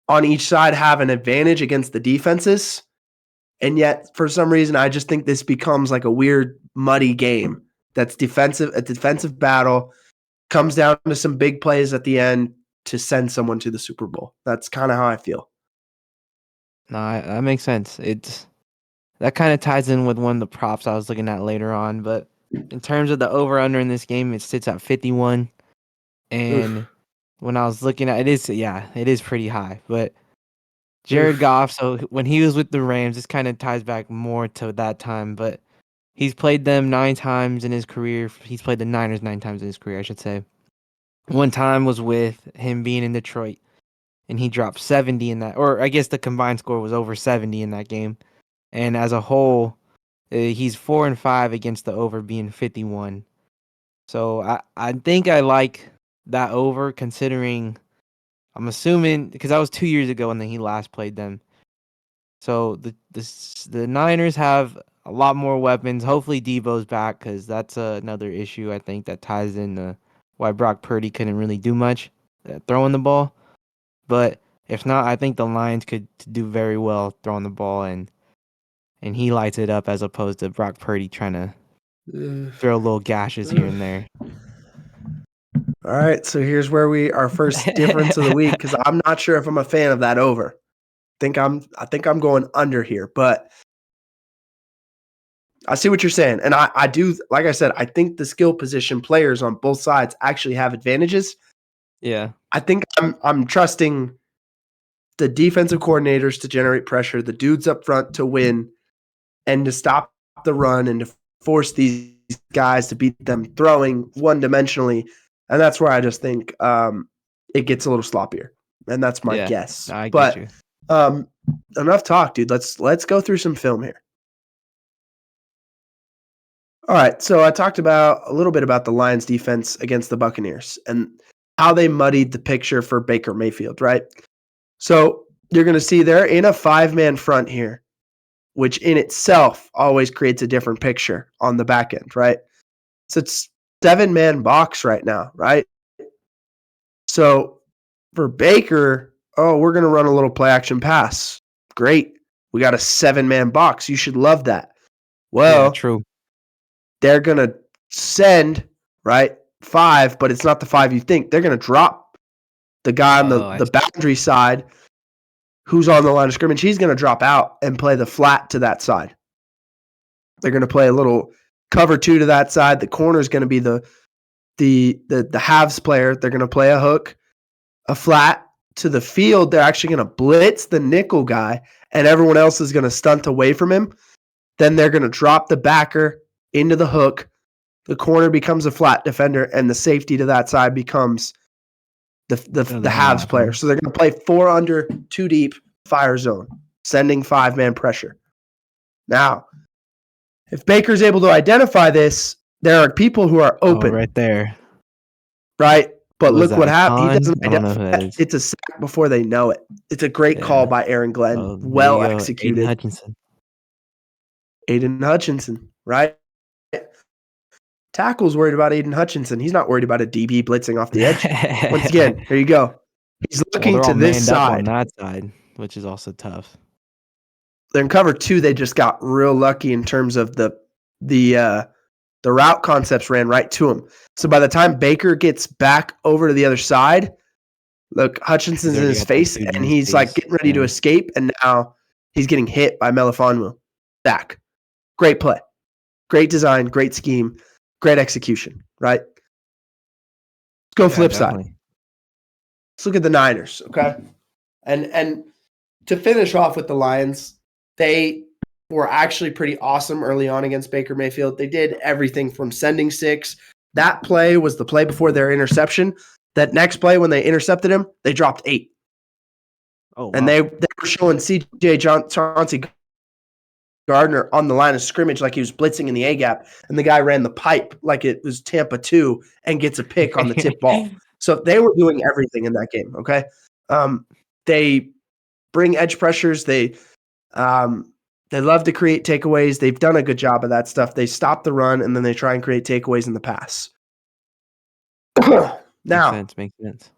on each side have an advantage against the defenses. And yet, for some reason, I just think this becomes like a weird, muddy game that's defensive, a defensive battle, comes down to some big plays at the end to send someone to the Super Bowl. That's kind of how I feel. No, that makes sense. That kind of ties in with one of the props I was looking at later on. But in terms of the over under in this game, it sits at 51. And Oof. when I was looking at it, it is pretty high. But Jared Oof. Goff, so when he was with the Rams, this kind of ties back more to that time. But he's played them 9 times in his career. He's played the Niners 9 times in his career, I should say. One time was with him being in Detroit, and he dropped 70 in that, or I guess the combined score was over 70 in that game. And as a whole, he's 4-5 against the over being 51. So I think I like that over, considering I'm assuming because that was 2 years ago when he last played them. So the Niners have a lot more weapons. Hopefully Debo's back, because that's another issue I think that ties in why Brock Purdy couldn't really do much throwing the ball. But if not, I think the Lions could do very well throwing the ball, and he lights it up as opposed to Brock Purdy trying to throw little gashes here and there. All right, so here's where our first difference of the week, because I'm not sure if I'm a fan of that over. I think I'm going under here, but I see what you're saying, and I do. Like I said, I think the skill position players on both sides actually have advantages. Yeah. I think I'm trusting the defensive coordinators to generate pressure, the dudes up front to win, and to stop the run and to force these guys to beat them throwing one-dimensionally. And that's where I just think it gets a little sloppier. And that's my guess. I get But you. enough talk, dude. Let's go through some film here. All right, so I talked about a little bit about the Lions defense against the Buccaneers and how they muddied the picture for Baker Mayfield, right? So you're going to see they're in a 5-man front here, which in itself always creates a different picture on the back end, right? So it's 7-man box right now, right? So for Baker, we're going to run a little play action pass. Great. We got a 7-man box. You should love that. Well, Yeah, true. they're going to send, right, 5, but it's not the 5 you think. They're going to drop the guy on the boundary side, who's on the line of scrimmage, he's going to drop out and play the flat to that side. They're going to play a little cover 2 to that side. The corner is going to be the halves player. They're going to play a hook, a flat to the field. They're actually going to blitz the nickel guy, and everyone else is going to stunt away from him. Then they're going to drop the backer into the hook. The corner becomes a flat defender, and the safety to that side becomes the halves player. So they're going to play 4 under, 2 deep, fire zone, sending 5-man pressure. Now, if Baker's able to identify this, there are people who are open. Right there. Right? But Was look what that happened. He Khan? doesn't I don't know who identify that it. is. It's a sack before they know it. It's a great call by Aaron Glenn. Oh, there Well you go. executed. Aiden Hutchinson. Aiden Hutchinson, right? Tackle's worried about Aiden Hutchinson. He's not worried about a DB blitzing off the edge. Once again, here you go. He's looking they're to all this manned up side. on that side, which is also tough. In cover 2, they just got real lucky in terms of the route concepts ran right to him. So by the time Baker gets back over to the other side, look, Hutchinson's in his face, and he's like getting ready to escape, and now he's getting hit by Melifonwu. Back. Great play. Great design, great scheme, great execution, right? Let's go flip side. Let's look at the Niners, okay? And to finish off with the Lions, they were actually pretty awesome early on against Baker Mayfield. They did everything from sending 6. That play was the play before their interception. That next play, when they intercepted him, they dropped 8. Oh, wow. And they were showing C.J. Chauncey Gardner on the line of scrimmage like he was blitzing in the A-gap, and the guy ran the pipe like it was Tampa 2 and gets a pick on the tip ball. So they were doing everything in that game, okay? They bring edge pressures. They love to create takeaways. They've done a good job of that stuff. They stop the run, and then they try and create takeaways in the pass. Now, makes sense.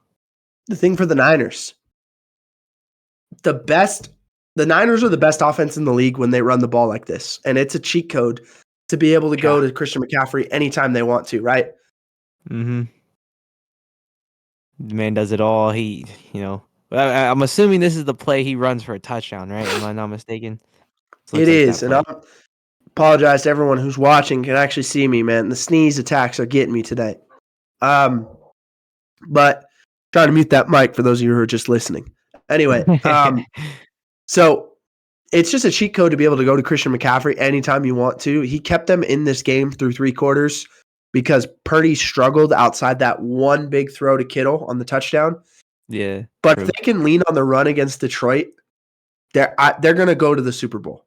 The thing for the Niners, the Niners are the best offense in the league when they run the ball like this, and it's a cheat code to be able to go to Christian McCaffrey anytime they want to, right? Mm-hmm. The man does it all. I'm assuming this is the play he runs for a touchdown, right? Am I not mistaken? It is, and I apologize to everyone who's watching can actually see me, man. The sneeze attacks are getting me today. But trying to mute that mic for those of you who are just listening. Anyway, so it's just a cheat code to be able to go to Christian McCaffrey anytime you want to. He kept them in this game through 3 quarters because Purdy struggled outside that one big throw to Kittle on the touchdown. Yeah. But if they can lean on the run against Detroit, they're going to go to the Super Bowl.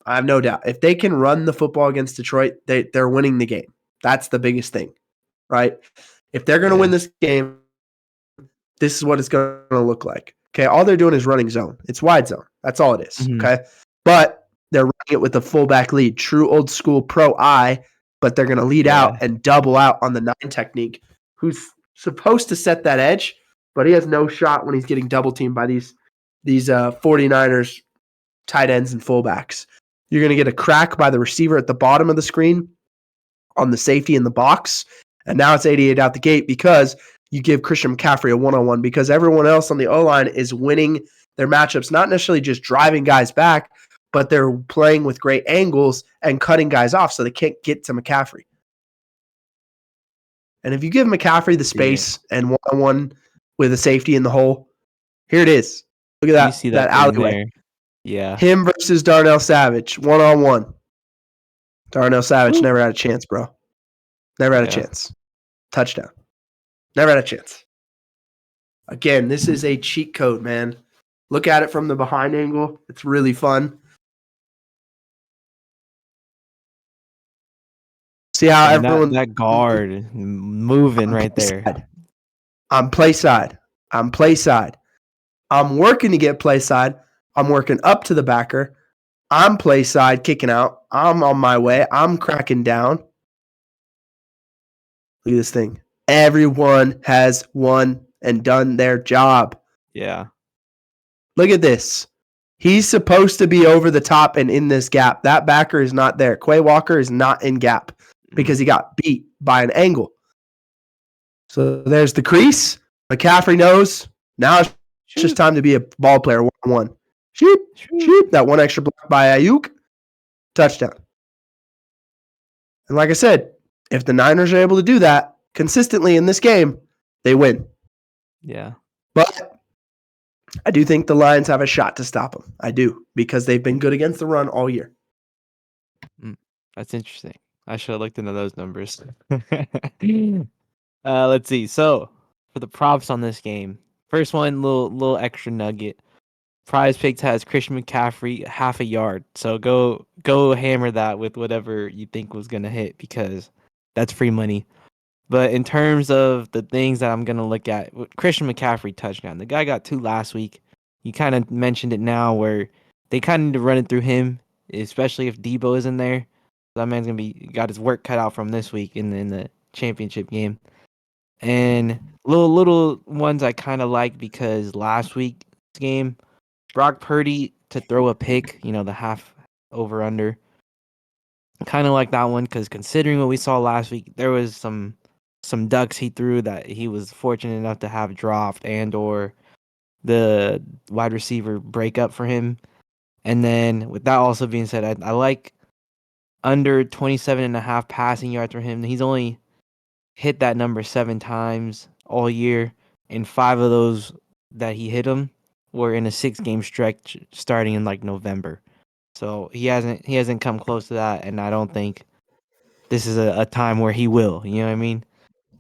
I have no doubt. If they can run the football against Detroit, they're winning the game. That's the biggest thing, right? If they're going to win this game, this is what it's going to look like. Okay, all they're doing is running zone. It's wide zone. That's all it is, okay? But they're running it with a fullback lead, true old school pro I, but they're going to lead out and double out on the 9 technique, who's supposed to set that edge, but he has no shot when he's getting double teamed by these 49ers tight ends and fullbacks. You're going to get a crack by the receiver at the bottom of the screen on the safety in the box, and now it's 88 out the gate because you give Christian McCaffrey a one-on-one because everyone else on the O-line is winning their matchups, not necessarily just driving guys back, but they're playing with great angles and cutting guys off so they can't get to McCaffrey. And if you give McCaffrey the space and one-on-one with a safety in the hole, here it is. Look at that alleyway. There. Yeah. Him versus Darnell Savage, one-on-one. Darnell Savage never had a chance, bro. Never had a chance. Touchdown. Never had a chance. Again, this is a cheat code, man. Look at it from the behind angle. It's really fun. See how everyone that guard moving right there. I'm play side. I'm working to get play side. I'm working up to the backer. I'm play side, kicking out. I'm on my way. I'm cracking down. Look at this thing. Everyone has won and done their job. Yeah. Look at this. He's supposed to be over the top and in this gap. That backer is not there. Quay Walker is not in gap because he got beat by an angle. So there's the crease. McCaffrey knows. Now it's just time to be a ball player one-on-one. Sheep. That one extra block by Ayuk, touchdown. And like I said, if the Niners are able to do that consistently in this game, they win. Yeah. But I do think the Lions have a shot to stop them. I do, because they've been good against the run all year. That's interesting. I should have looked into those numbers. Let's see. So for the props on this game, first one, little extra nugget. Prize Picks has Christian McCaffrey half a yard. So go hammer that with whatever you think was gonna hit because that's free money. But in terms of the things that I'm gonna look at, Christian McCaffrey touchdown. The guy got 2 last week. You kind of mentioned it now, where they kind of need to run it through him, especially if Debo is in there. That man's gonna be got his work cut out from this week in the championship game. And little ones I kind of like because last week's game, Brock Purdy to throw a pick, the half over under. Kind of like that one because considering what we saw last week, there was some ducks he threw that he was fortunate enough to have dropped and or the wide receiver break up for him. And then with that also being said, I like under 27.5 passing yards for him. He's only hit that number 7 times all year, and 5 of those that he hit him were in a 6-game stretch starting in like November. So he hasn't come close to that, and I don't think this is a time where he will. You know what I mean?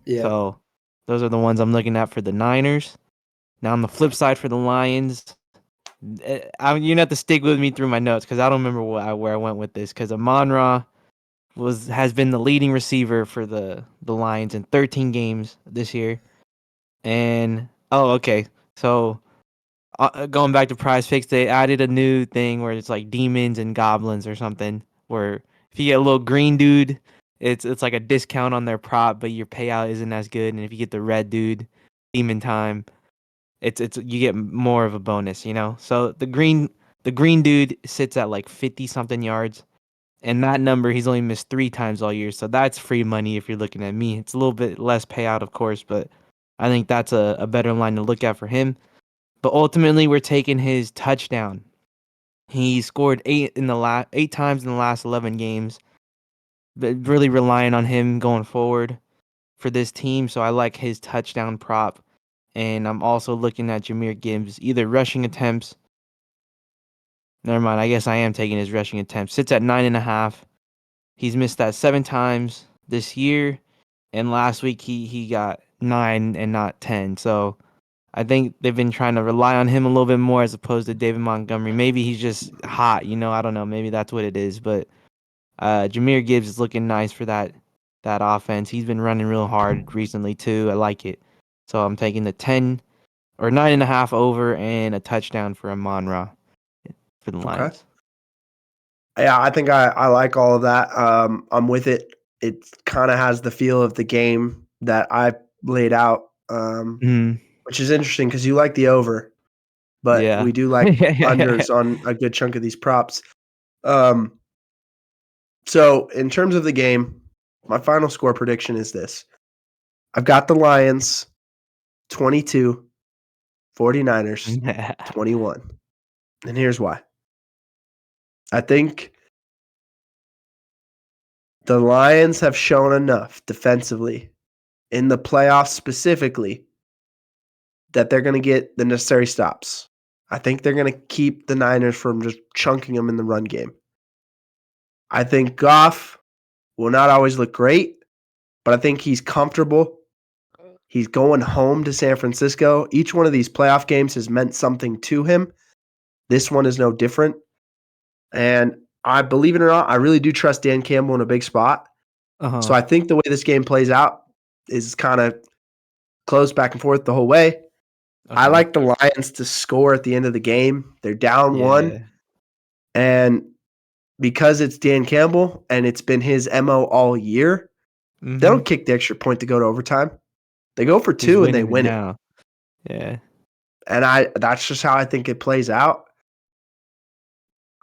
Yeah. So those are the ones I'm looking at for the Niners. Now on the flip side for the Lions, you're gonna have to stick with me through my notes because I don't remember where I went with this. Because Amon-Ra has been the leading receiver for the Lions in 13 games this year, and okay, so going back to Prize Picks, they added a new thing where it's like demons and goblins or something. Where if you get a little green dude, it's like a discount on their prop, but your payout isn't as good. And if you get the red dude, demon time, it's you get more of a bonus. So the green dude sits at like 50 something yards, and that number he's only missed 3 times all year. So that's free money if you're looking at me. It's a little bit less payout, of course, but I think that's a better line to look at for him. But ultimately, we're taking his touchdown. He scored 8 times in the last 11 games. But really relying on him going forward for this team. So I like his touchdown prop. And I'm also looking at Jahmyr Gibbs, either rushing attempts. Never mind. I guess I am taking his rushing attempts. Sits at 9.5. He's missed that 7 times this year. And last week he got 9 and not 10. So I think they've been trying to rely on him a little bit more as opposed to David Montgomery. Maybe he's just hot, I don't know. Maybe that's what it is. But Jahmyr Gibbs is looking nice for that offense. He's been running real hard recently too. I like it. So I'm taking the 10 or 9.5 over and a touchdown for Amon-Ra for the Lions. Yeah, I think I like all of that. I'm with it. It kind of has the feel of the game that I laid out, which is interesting because you like the over, but Yeah. we do like unders on a good chunk of these props. So in terms of the game, my final score prediction is this. I've got the Lions 22, 49ers 21. And here's why. I think the Lions have shown enough defensively in the playoffs specifically that they're going to get the necessary stops. I think they're going to keep the Niners from just chunking them in the run game. I think Goff will not always look great, but I think he's comfortable. He's going home to San Francisco. Each one of these playoff games has meant something to him. This one is no different. And I believe it or not, I really do trust Dan Campbell in a big spot. So I think the way this game plays out is kind of close back and forth the whole way. I like the Lions to score at the end of the game. They're down 1. And because it's Dan Campbell and it's been his MO all year, they don't kick the extra point to go to overtime. They go for 2 and they win it. Yeah. And that's just how I think it plays out.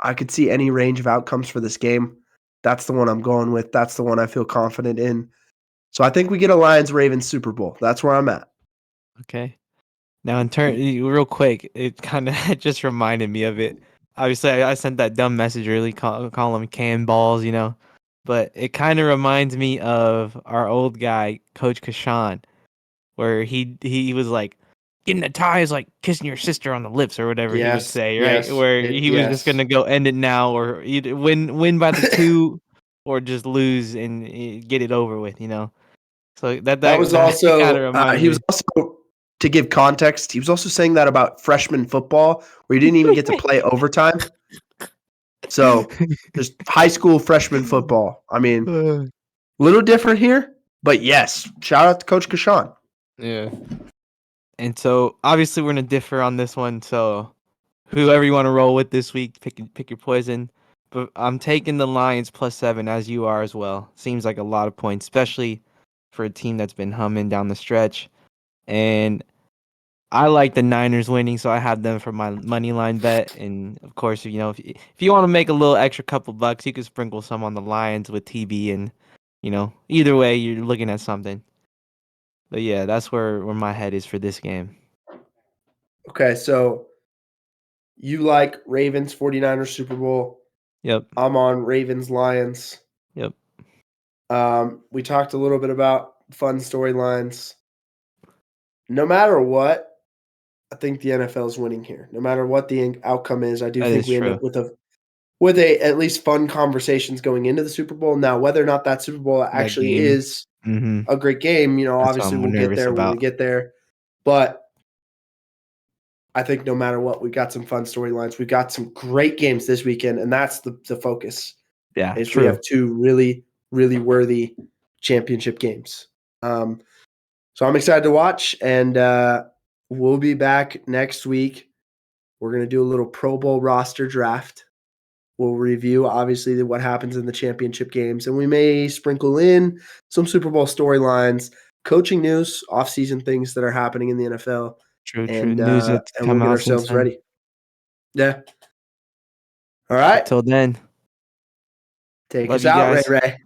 I could see any range of outcomes for this game. That's the one I'm going with. That's the one I feel confident in. So I think we get a Lions-Ravens Super Bowl. That's where I'm at. Okay. Now, in turn, real quick, it kind of just reminded me of it. Obviously, I sent that dumb message early, call them can balls, but it kind of reminds me of our old guy, Coach Kashan, where he was like, getting a tie is like kissing your sister on the lips or whatever he would Yes, say, right? yes, Where he was just yes. gonna go end it now, or either win by the two, or just lose and get it over with, So that That was that it kind of also reminded he was me. also, to give context, he was also saying that about freshman football, where you didn't even get to play overtime. So just high school freshman football. I mean, a little different here, but yes, shout out to Coach Kashan. Yeah. And so obviously we're gonna differ on this one. So whoever you want to roll with this week, pick your poison. But I'm taking the Lions +7 as you are as well. Seems like a lot of points, especially for a team that's been humming down the stretch. And I like the Niners winning, so I have them for my money line bet. And of course, if you want to make a little extra couple bucks, you can sprinkle some on the Lions with TB, and either way, you're looking at something. But yeah, that's where my head is for this game. Okay, so you like Ravens 49ers Super Bowl. Yep. I'm on Ravens Lions. Yep. We talked a little bit about fun storylines. No matter what, I think the NFL is winning here. No matter what the outcome is, I do That think is we end true. up with a at least fun conversations going into the Super Bowl. Now, whether or not that Super Bowl That actually game. is Mm-hmm. a great game, That's what obviously I'm we'll get nervous there when we about. get there. But I think no matter what, we've got some fun storylines. We've got some great games this weekend, and that's the focus. Yeah, Is we true. have two really, really worthy championship games. So I'm excited to watch, and we'll be back next week. We're going to do a little Pro Bowl roster draft. We'll review, obviously, what happens in the championship games, and we may sprinkle in some Super Bowl storylines, coaching news, offseason things that are happening in the NFL, True. and News that's we'll come get out since ourselves then. ready. Yeah. All right. Until then, Take love us you out, Ray guys. Ray.